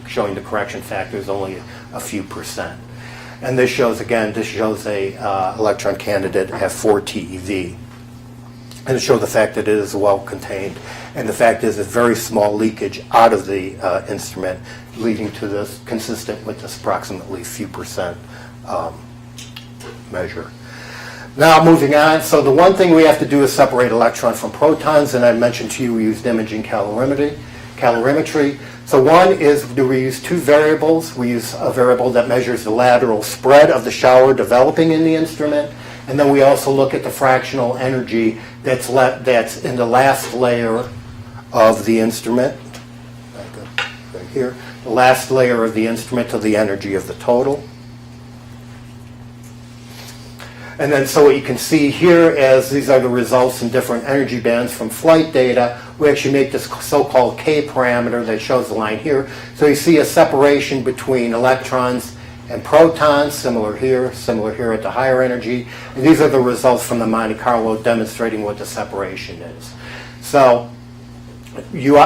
showing the correction factor is only a few percent. And this shows, again, a electron candidate at 4 TeV. And it shows the fact that it is well contained. And the fact is it's very small leakage out of the instrument, leading to this consistent with this approximately few percent measure. Now moving on, so the one thing we have to do is separate electron from protons, and I mentioned to you we used imaging calorimetry. So one is, do we use two variables? We use a variable that measures the lateral spread of the shower developing in the instrument, and then we also look at the fractional energy that's in the last layer of the instrument, right here, the last layer of the instrument to the energy of the total. And then so what you can see here, as these are the results in different energy bands from flight data, we actually make this so-called K parameter that shows the line here. So you see a separation between electrons and protons, similar here at the higher energy. And these are the results from the Monte Carlo demonstrating what the separation is. So you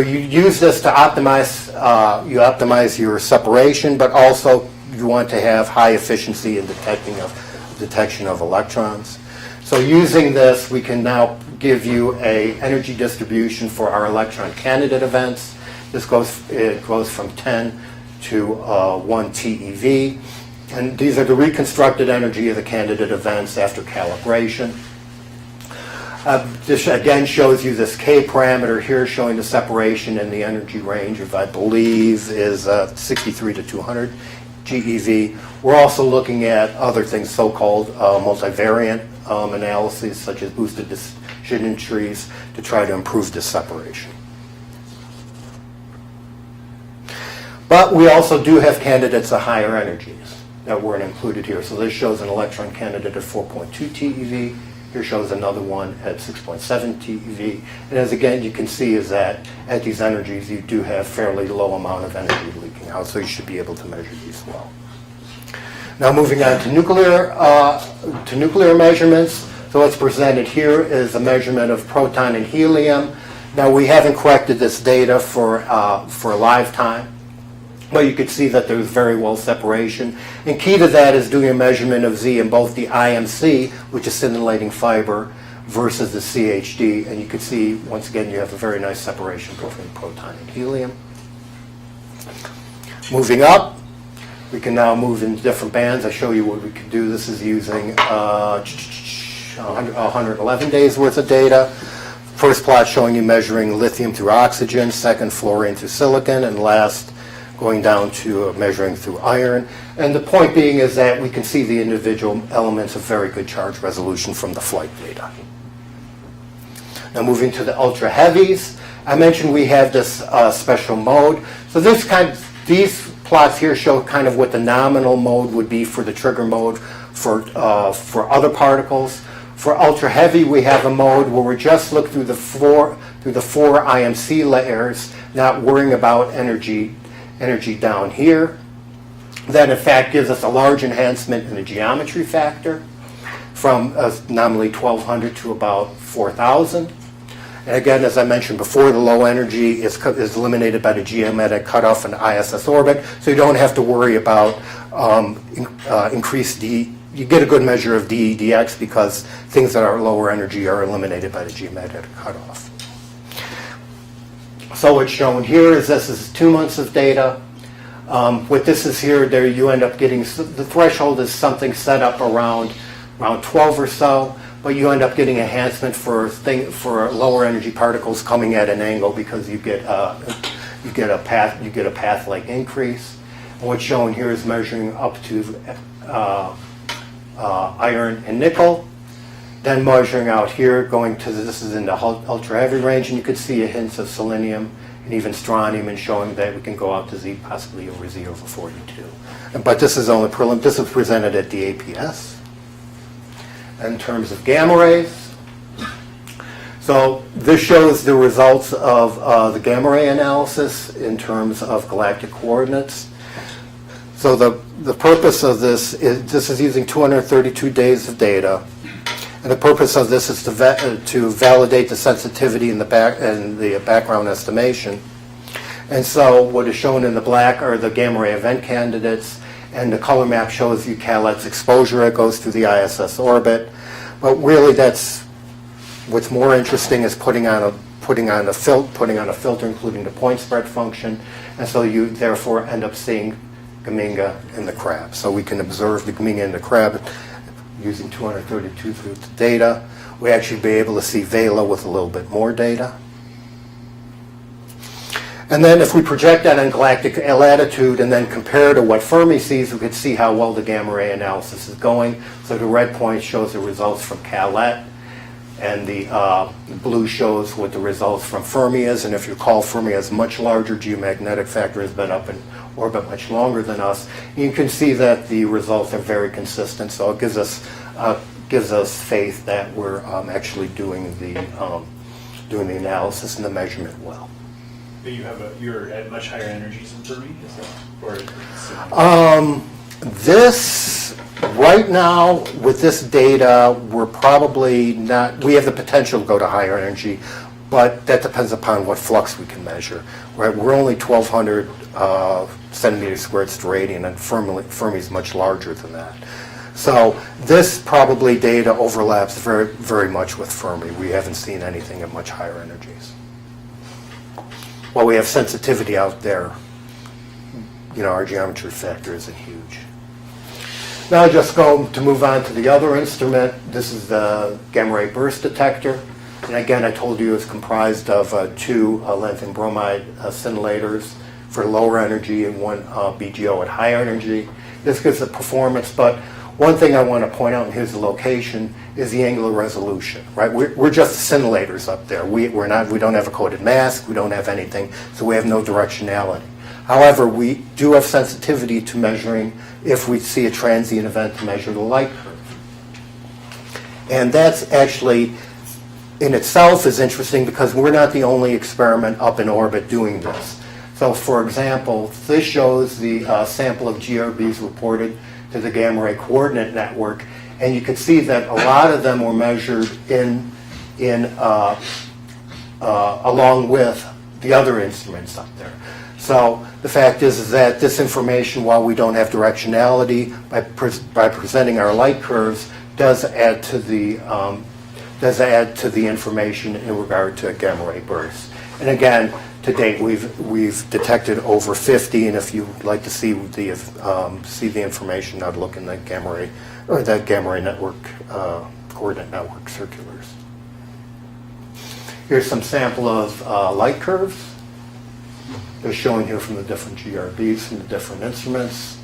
use this to optimize your separation, but also you want to have high efficiency in detection of electrons. So using this, we can now give you a energy distribution for our electron candidate events. It goes from 10 to 1 TeV. And these are the reconstructed energy of the candidate events after calibration. This again shows you this K parameter here showing the separation in the energy range of, I believe, is 63 to 200 GeV. We're also looking at other things, so-called multivariant analyses, such as boosted decision trees, to try to improve this separation. But we also do have candidates at higher energies that weren't included here. So this shows an electron candidate at 4.2 TeV. Here shows another one at 6.7 TeV. And as again you can see is that at these energies you do have fairly low amount of energy leaking out, so you should be able to measure these well. Now moving on to nuclear measurements. So what's presented here is a measurement of proton and helium. Now we haven't corrected this data for a lifetime, but you can see that there's very well separation. And key to that is doing a measurement of Z in both the IMC, which is scintillating fiber, versus the CHD. And you can see, once again, you have a very nice separation between proton and helium. Moving up, we can now move in different bands. I show you what we can do. This is using 111 days worth of data. First plot showing you measuring lithium through oxygen, second fluorine through silicon, and last going down to measuring through iron. And the point being is that we can see the individual elements of very good charge resolution from the flight data. Now moving to the ultra heavies, I mentioned we have this special mode. So these plots here show kind of what the nominal mode would be for the trigger mode for other particles. For ultra heavy, we have a mode where we just look through the four IMC layers, not worrying about energy down here. That in fact gives us a large enhancement in the geometry factor from nominally 1200 to about 4000. And again, as I mentioned before, the low energy is eliminated by the geometric cutoff in the ISS orbit, so you don't have to worry about increased D. You get a good measure of DE, DX because things that are lower energy are eliminated by the geometric cutoff. So what's shown here is this is 2 months of data. What this is here, there you end up getting, the threshold is something set up around 12 or so, but you end up getting enhancement for lower energy particles coming at an angle because you get a path-like increase. And what's shown here is measuring up to iron and nickel, then measuring out here, going to this is in the ultra heavy range, and you could see a hint of selenium and even strontium, and showing that we can go out to Z, possibly over Z over 42. But this is only prelim. This was presented at the APS. In terms of gamma rays, so this shows the results of the gamma ray analysis in terms of galactic coordinates. So the purpose of this is using 232 days of data, and the purpose of this is to validate the sensitivity in the background estimation. And so what is shown in the black are the gamma ray event candidates, and the color map shows you CALET's exposure. It goes through the ISS orbit, but really that's what's more interesting is putting on a filter including the point spread function, and so you therefore end up seeing Gaminga and the crab. So we can observe the Gaminga and the crab using 232 through the data. We actually be able to see Vela with a little bit more data. And then if we project that on galactic latitude and then compare to what Fermi sees, we could see how well the gamma ray analysis is going. So the red point shows the results from CALET, and the blue shows what the results from Fermi is. And if you recall, Fermi has much larger geomagnetic factor, has been up in orbit much longer than us. You can see that the results are very consistent, so it gives us faith that we're actually doing the analysis and the measurement well. But you're at much higher energies than Fermi, is that, this right now with this data, we're probably not. We have the potential to go to higher energy, but that depends upon what flux we can measure. Right, we're only 1,200 centimeters squared steradian, and Fermi is much larger than that. So this probably data overlaps very, very much with Fermi. We haven't seen anything at much higher energies. While we have sensitivity out there, our geometry factor isn't huge. Now just to move on to the other instrument. This is the gamma ray burst detector. And again, I told you it's comprised of two lanthanum bromide scintillators for lower energy and one BGO at higher energy. This gives the performance, but one thing I want to point out, and here's the location, is the angular resolution, right? We're just scintillators up there. We don't have a coded mask, we don't have anything, so we have no directionality. However, we do have sensitivity to measuring if we see a transient event to measure the light curve. And that's actually, in itself, is interesting because we're not the only experiment up in orbit doing this. So, for example, this shows the sample of GRBs reported to the gamma ray coordinate network, and you can see that a lot of them were measured along with the other instruments up there. So the fact is that this information, while we don't have directionality, by presenting our light curves, does add to the information in regard to gamma ray bursts. And again, to date, we've detected over 50, and if you'd like to see the information, I'd look in the gamma ray, or that gamma ray network, coordinate network circulars. Here's some sample of light curves. They're showing here from the different GRBs, from the different instruments.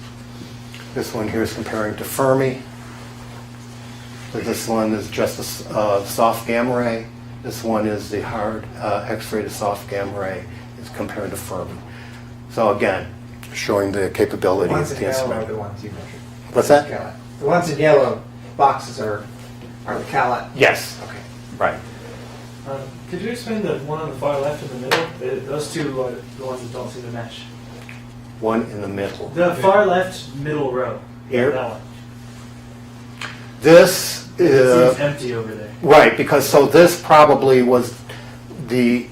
This one here is comparing to Fermi. So this one is just a soft gamma ray. This one is the hard X-ray to soft gamma ray. It's compared to Fermi. So again, showing the capability of the instrument. The ones you measured. What's that? CALET. The ones in yellow boxes are the CALET. Yes. Okay. Right. Could you explain the one on the far left in the middle? Those two are the ones that don't seem to mesh. One in the middle. The far left middle row. Here? That one. This It is seems empty over there. right, because so this probably was the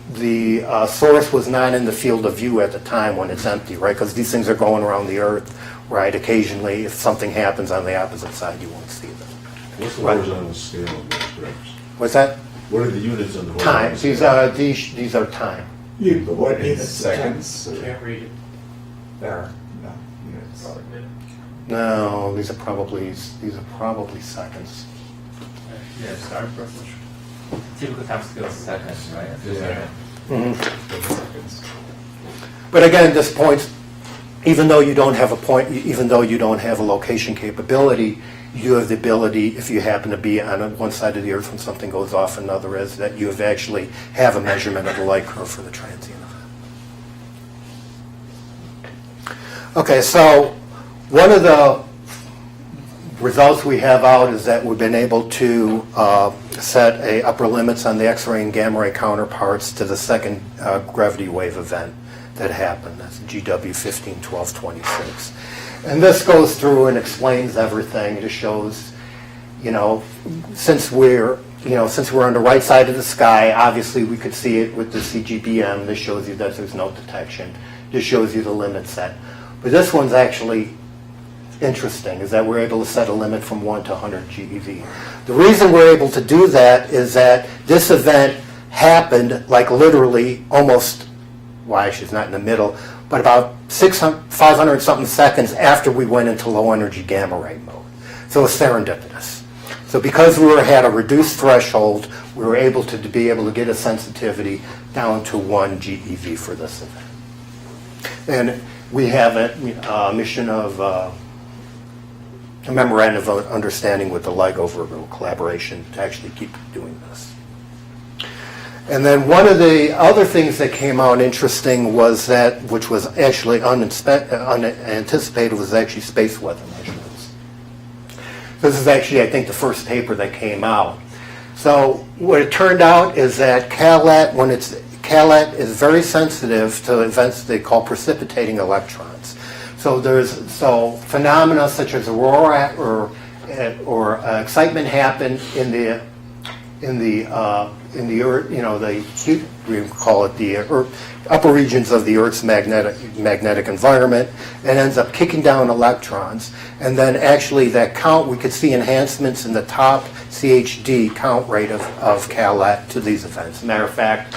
source was not in the field of view at the time when it's empty, right? Because these things are going around the Earth, right? Occasionally, if something happens on the opposite side, you won't see them. What's the Right. horizontal scale of those graphs? What's that? What are the units on the Time. horizontal These are time. But what Units, is seconds? Can't read it. There. No. Units. No, these are probably seconds. Yes, our typical time scale is seconds, right? Yeah. Mhm. But again, this points, even though you don't have a location capability, you have the ability, if you happen to be on one side of the Earth when something goes off, another is that you have a measurement of the light curve for the transient event. Okay, so one of the results we have out is that we've been able to set upper limits on the X-ray and gamma ray counterparts to the second gravity wave event that happened. That's GW151226. And this goes through and explains everything. It just shows, since we're on the right side of the sky, obviously we could see it with the CGBM. This shows you that there's no detection. This shows you the limit set. But this one's actually interesting, is that we're able to set a limit from 1 to 100 GeV. The reason we're able to do that is that this event happened like literally almost, well, actually it's not in the middle, but about 500 something seconds after we went into low energy gamma ray mode. So it's serendipitous. So because we had a reduced threshold, we were able to get a sensitivity down to 1 GeV for this event. And we have a mission of a memorandum of understanding with the LIGO for collaboration to actually keep doing this. And then one of the other things that came out interesting was that, which was actually unanticipated, was actually space weather measurements. This is actually, I think, the first paper that came out. So what it turned out is that CALET is very sensitive to events they call precipitating electrons. So phenomena such as aurora or excitement happen in the Earth, we call it the upper regions of the Earth's magnetic environment, and ends up kicking down electrons. And then actually that count, we could see enhancements in the top CHD count rate of CALET to these events. Matter of fact,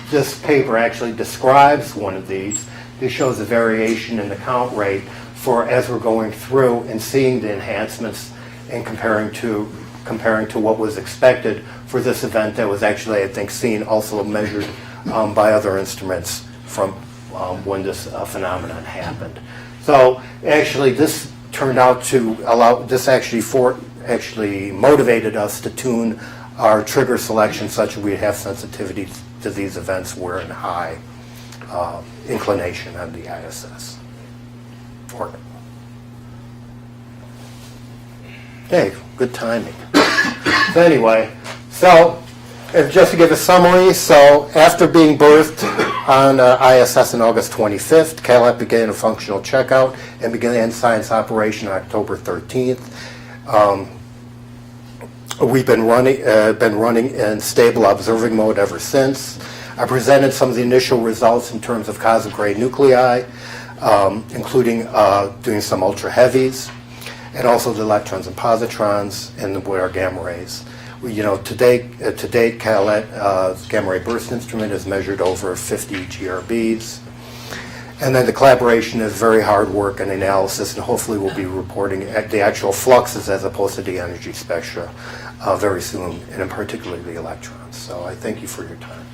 this paper actually describes one of these. This shows a variation in the count rate for as we're going through and seeing the enhancements and comparing to what was expected for this event that was actually, I think, also measured by other instruments from when this phenomenon happened. So actually this turned out to actually motivated us to tune our trigger selection such that we have sensitivity to these events where in high inclination on the ISS orbit. Okay, good timing. So anyway, just to give a summary, so after being berthed on ISS on August 25th, CALET began a functional checkout and began science operation on October 13th. We've been running in stable observing mode ever since. I presented some of the initial results in terms of cosmic ray nuclei, including doing some ultra heavies, and also the electrons and positrons and our gamma rays. To date, CALET, gamma ray burst instrument, is measured over 50 GRBs. And then the collaboration is very hard work and analysis, and hopefully we'll be reporting the actual fluxes as opposed to the energy spectra very soon, and in particular the electrons. So I thank you for your time.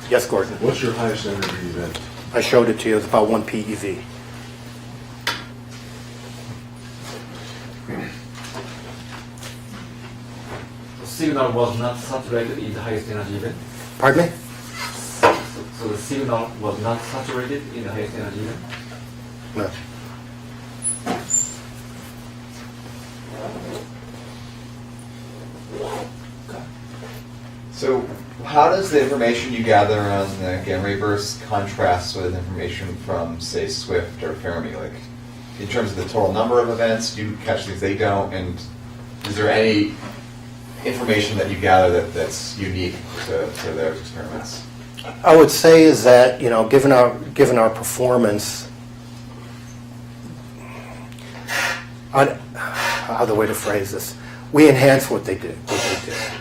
Yes, Gordon? What's your highest energy event? I showed it to you. It's about 1 PeV. The signal was not saturated in the highest energy event? Pardon me? So the signal was not saturated in the highest energy event? No. So how does the information you gather on the gamma ray burst contrast with information from, say, Swift or Fermi? Like, in terms of the total number of events, do you catch things they don't? And is there any information that you gather that's unique to their experiments? I would say is that, given our performance, how the way to phrase this, we enhance what they do,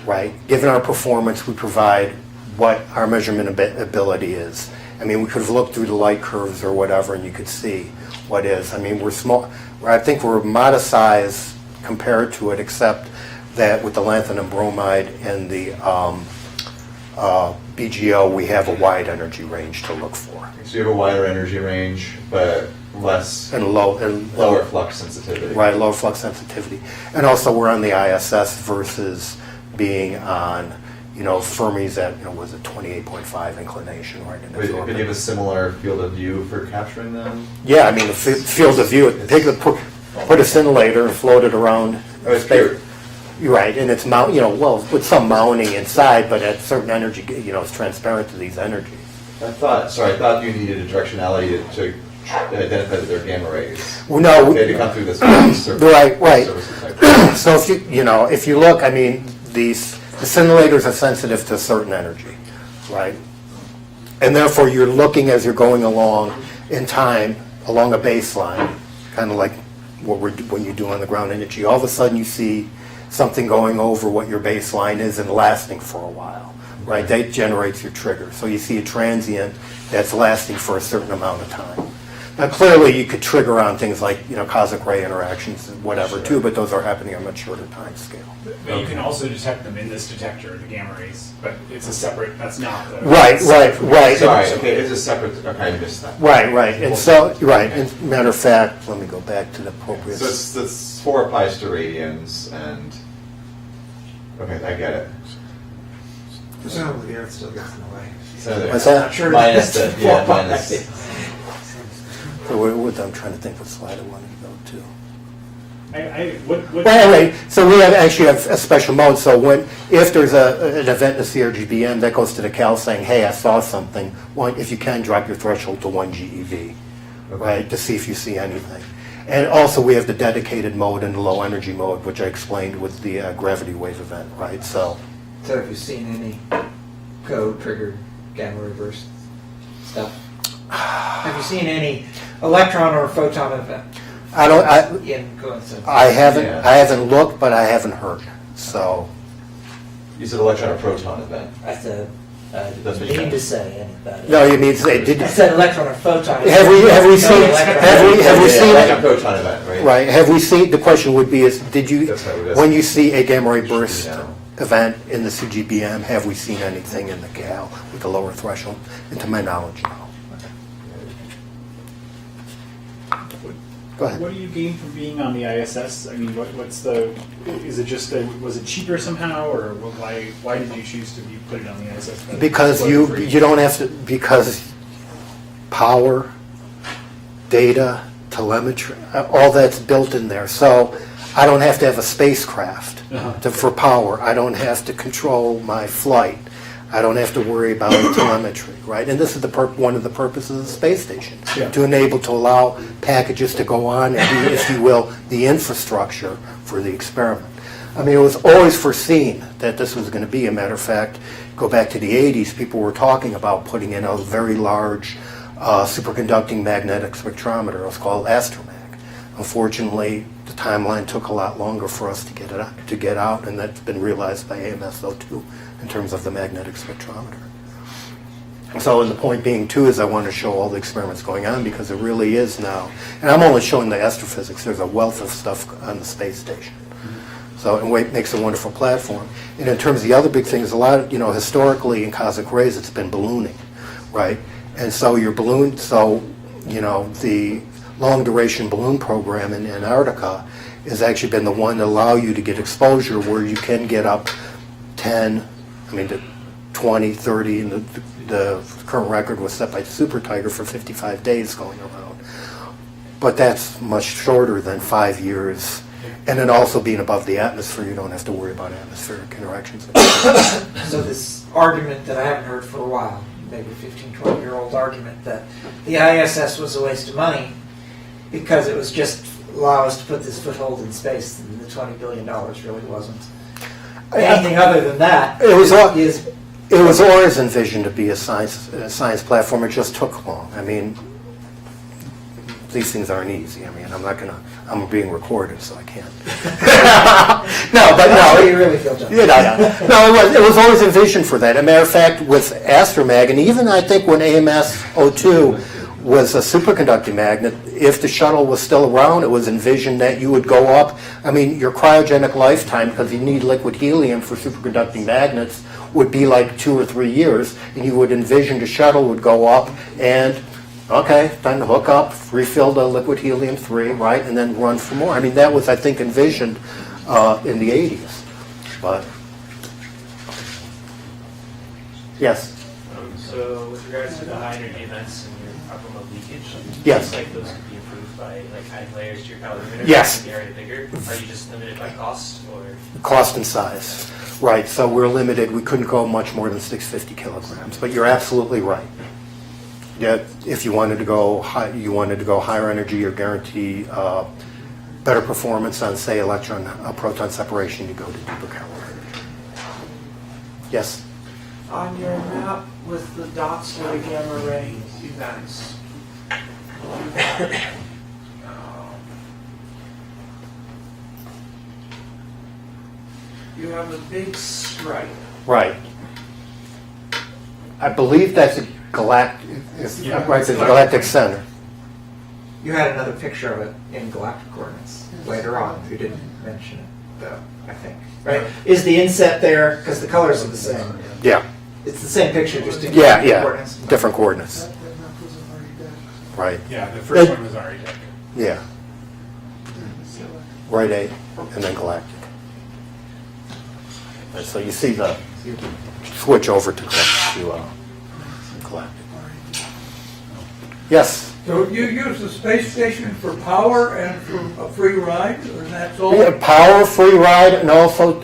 right? Given our performance, we provide what our measurement ability is. I mean, we could have looked through the light curves or whatever, and you could see what is. I mean, we're small. I think we're modest size compared to it, except that with the lanthanum bromide and the BGO, we have a wide energy range to look for. So you have a wider energy range, but less and lower flux sensitivity. Right, lower flux sensitivity. And also we're on the ISS versus being on, Fermi's at, was it 28.5 inclination, right? But you have a similar field of view for capturing them? Yeah, I mean, the field of view, put a scintillator and float it around. It's pure. You're right, and it's with some mounting inside, but at certain energy, it's transparent to these energies. I thought you needed a directionality to identify that they're gamma rays. Well, no. They had to come through this right. So if you look, I mean, the scintillators are sensitive to a certain energy, right? And therefore, you're looking as you're going along in time along a baseline, kind of like when you do on the ground energy. All of a sudden, you see something going over what your baseline is and lasting for a while, right? That generates your trigger. So you see a transient that's lasting for a certain amount of time. Now, clearly, you could trigger on things like, cosmic ray interactions and whatever, too, but those are happening on a much shorter time scale. But you can also detect them in this detector, the gamma rays, but it's a separate, that's not the... Right. Sorry, okay, it's a separate, okay, I missed that. Right, and so, and matter of fact, let me go back to the appropriate... So it's 4 applies to radians, and, okay, I get it. Presumably the Earth still gets in the way. So What's that? Sure. Minus the, yeah, minus... So I'm trying to think what slide I wanted to go to. What anyway, so we actually have a special mode. So if there's an event in the CGBM, that goes to the Cal saying, hey, I saw something. If you can, drop your threshold to 1 GeV, right, to see if you see anything. And also we have the dedicated mode and the low energy mode, which I explained with the gravity wave event, right? So have you seen any code-triggered gamma reverse stuff? Have you seen any electron or photon event? In coincidence? I haven't looked, but I haven't heard. So you said electron or proton event. I said didn't mean to say anything. No, you mean to say did? I said electron or photon. Have we seen electron proton event, right? Right. Have we seen? The question would be: did you when you see a gamma ray burst event in the CGBM? Have we seen anything in the Cal with the lower threshold? And to my knowledge, no. Go ahead. What do you gain from being on the ISS? I mean, is it just was it cheaper somehow, or why did you choose to put it on the ISS? Because you don't have to, because power, data, telemetry, all that's built in there. So I don't have to have a spacecraft for power. I don't have to control my flight. I don't have to worry about telemetry, right? And this is one of the purposes of the space station, to allow packages to go on and be, if you will, the infrastructure for the experiment. I mean, it was always foreseen that this was going to be. A matter of fact, go back to the 80s, people were talking about putting in a very large superconducting magnetic spectrometer. It was called Astromag. Unfortunately, the timeline took a lot longer for us to get out, and that's been realized by AMS-02 in terms of the magnetic spectrometer. So, and the point being, too, is I want to show all the experiments going on because it really is now. And I'm only showing the astrophysics. There's a wealth of stuff on the space station. So it makes a wonderful platform. And in terms of the other big things, a lot of, historically in cosmic rays, it's been ballooning, right? And so the long duration balloon program in Antarctica has actually been the one to allow you to get exposure where you can get up 10, to 20, 30, and the current record was set by Super Tiger for 55 days going around. But that's much shorter than 5 years. And then also being above the atmosphere, you don't have to worry about atmospheric interactions. So this argument that I haven't heard for a while, maybe 15, 20-year-old argument that the ISS was a waste of money because it was just allow us to put this foothold in space, and the $20 billion really wasn't anything other than that. It was always envisioned to be a science platform. It just took long. These things aren't easy. I'm being recorded, so I can't. No. You really feel John. No, it was always envisioned for that. As a matter of fact, with Astromag, and even I think when AMS-02 was a superconducting magnet, if the shuttle was still around, it was envisioned that you would go up. Your cryogenic lifetime, because you need liquid helium for superconducting magnets, would be like 2 or 3 years, and you would envision the shuttle would go up and, okay, time to hook up, refill the liquid helium-3, right, and then run for more. That was, I think, envisioned in the 80s. But, yes? So with regards to the high energy events and your problem of leakage, yes. Those could be improved by adding layers to your calorimeter? Yes. To make the area bigger? Are you just limited by cost or? Cost and size, right. So we're limited. We couldn't go much more than 650 kilograms. But you're absolutely right. Yeah, if you wanted to go higher energy or guarantee better performance on, say, electron proton separation, you go to deeper calorimeter. Yes. On your map with the dots for the gamma ray events, you have a big stripe. Right. I believe that's a galactic. It's the galactic center. You had another picture of it in galactic coordinates later on. You didn't mention it, though, I think. Right? Is the inset there? Because the colors are the same. Yeah. It's the same picture, just in coordinates. Different coordinates. Right. Yeah, the first one was already dead. Yeah. Right 8, and then galactic. And so you see the switch over to galactic. Yes. So you use the space station for power and for a free ride, or that's all? Yeah, power, free ride, and also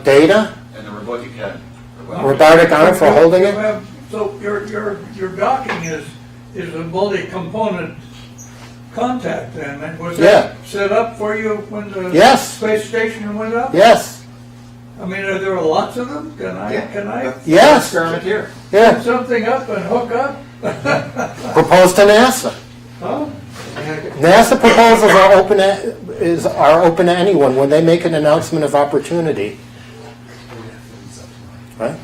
data. And the robotic head. Robotic arm for holding it. So your docking is a multi-component contact then, and was that set up for you when the space station went up? Yes. Are there lots of them? Can I yes. Experiment here. Yeah. Put something up and hook up? Propose to NASA. Huh? NASA proposals are open to anyone when they make an announcement of opportunity. Right?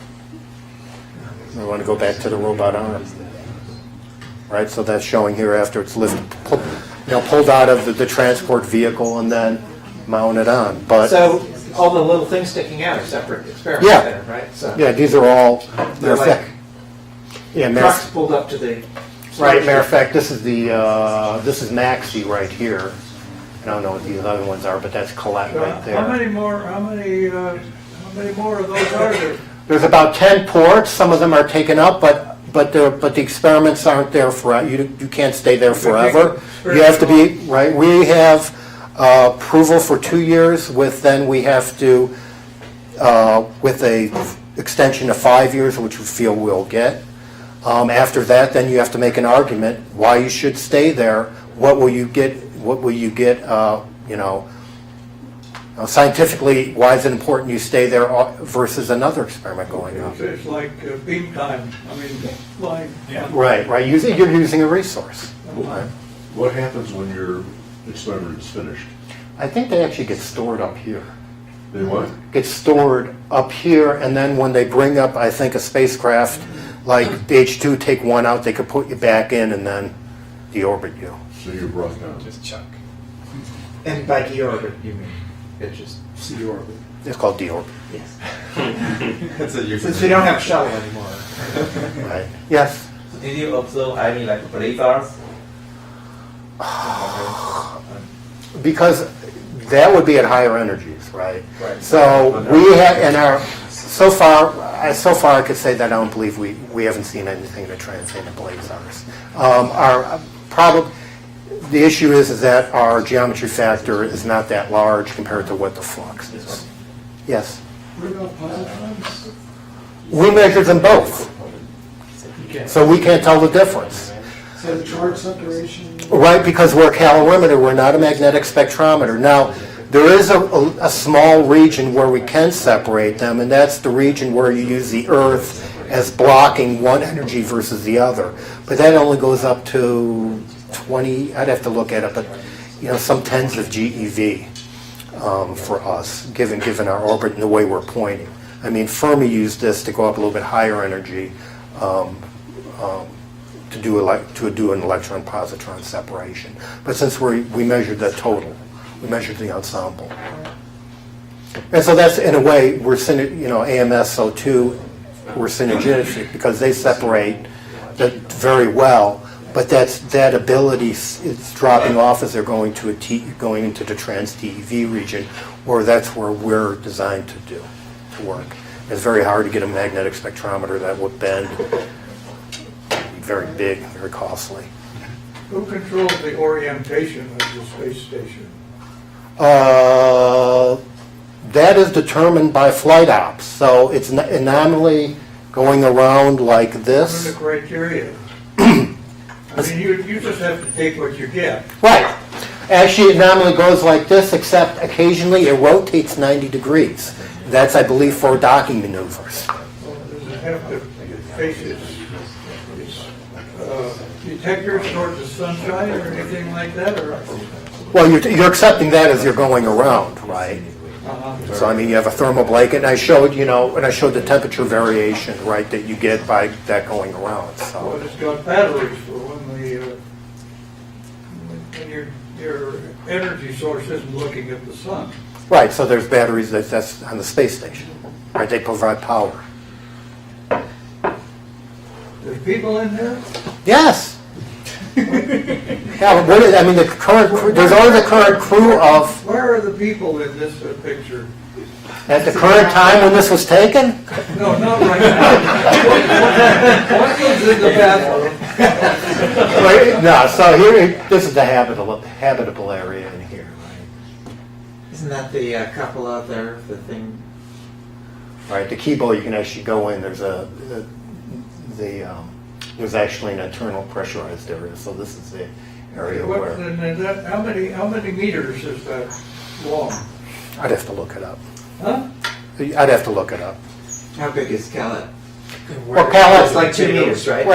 We want to go back to the robot arm. Right, so that's showing here after it's pulled out of the transport vehicle and then mounted on. But so all the little things sticking out are separate experiments there, right? So yeah, these are all. They're like trucks Max, pulled up to the. Right. Matter of fact, this is Maxi right here. I don't know what these other ones are, but that's CALET right there. How many more of those are there? There's about 10 ports. Some of them are taken up, but the experiments aren't there forever. You can't stay there forever. You have to be right. We have approval for 2 years. Then we have to with a extension of 5 years, which we feel we'll get. After that, then you have to make an argument why you should stay there. What will you get? Now, scientifically, why is it important you stay there versus another experiment going on? It's like beam time, I mean, flying. Right. You're using a resource. Right. What happens when your experiment is finished? I think they actually get stored up here. They what? Get stored up here, and then when they bring up, I think, a spacecraft like the H2, take one out, they could put you back in and then deorbit you. So you're brought down. Just chuck. And by deorbit, you mean it just C-orbit. It's called deorbit. Yes. Since we don't have shuttle anymore. Right. Yes. Did you observe any like blazars? Because that would be at higher energies, right? Right. So we have in our so far I could say that I don't believe we haven't seen anything that translates into blazars. Our problem, the issue is that our geometry factor is not that large compared to what the flux is. Yes. What about positrons? We measure them both, so we can't tell the difference. So the charge separation? Right, because we're a calorimeter, we're not a magnetic spectrometer. Now, there is a small region where we can separate them, and that's the region where you use the Earth as blocking one energy versus the other. But that only goes up to 20, I'd have to look at it, but some tens of GeV for us, given our orbit and the way we're pointing. I mean, Fermi used this to go up a little bit higher energy to do an electron-positron separation. But since we measured the total, we measured the ensemble. And so that's, in a way, we're AMS, O2, we're synergistic because they separate very well, but that ability is dropping off as they're going into the trans-TeV region, where that's where we're designed to work. It's very hard to get a magnetic spectrometer that would bend. Very big, very costly. Who controls the orientation of the space station? That is determined by flight ops. So it's anomaly going around like this. What are the criteria? I mean, you just have to take what you get. Right. Actually, it normally goes like this, except occasionally it rotates 90 degrees. That's, I believe, for docking maneuvers. Well, does it have to face its detectors toward the sunshine or anything like that? Or? Well, you're accepting that as you're going around, right? So I mean, you have a thermal blanket, and I showed the temperature variation, right, that you get by that going around. So. Well, it's got batteries for when your energy source isn't looking at the sun. Right. So there's batteries that's on the space station, right? They provide power. There's people in there? Yes. Yeah, there's only the current crew of... Where are the people in this picture? At the current time when this was taken? No, not right now. What goes in the bathroom? Right, no, so here, this is the habitable area in here, right? Isn't that the cupola there, the thing? Right, the keyboard, you can actually go in, there's there's actually an internal pressurized area, so this is the area where... How many meters is that long? I'd have to look it up. Huh? I'd have to look it up. How big is CALET? Well, CALET's It's like 2 meters, right?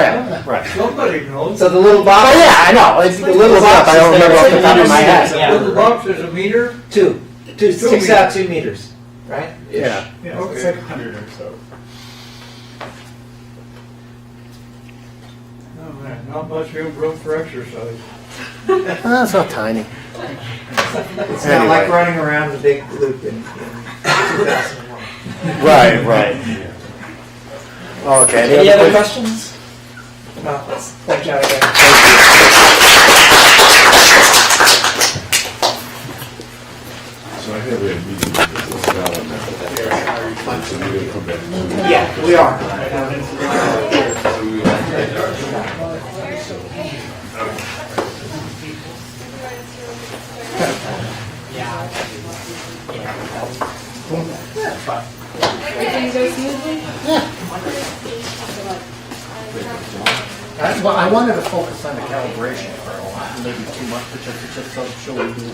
Right. Somebody knows. So the little box... Oh, yeah, I know. It's a little box. I don't remember off the top of my head. Little box is a meter? Two. Sticks out 2 meters, right? Yeah. Yeah, Okay. it's like 100 or so. Oh, man, not much room for exercise. It's not tiny. It's not like running around the big loop in 2001. Right. Okay. Any other questions? No, let's thank you again. So I have a meeting with Alan now. So you're going to come back to... Yeah, we are. Everything goes smoothly? Well, I wanted to focus on the calibration for a while, maybe too much, but just so we do.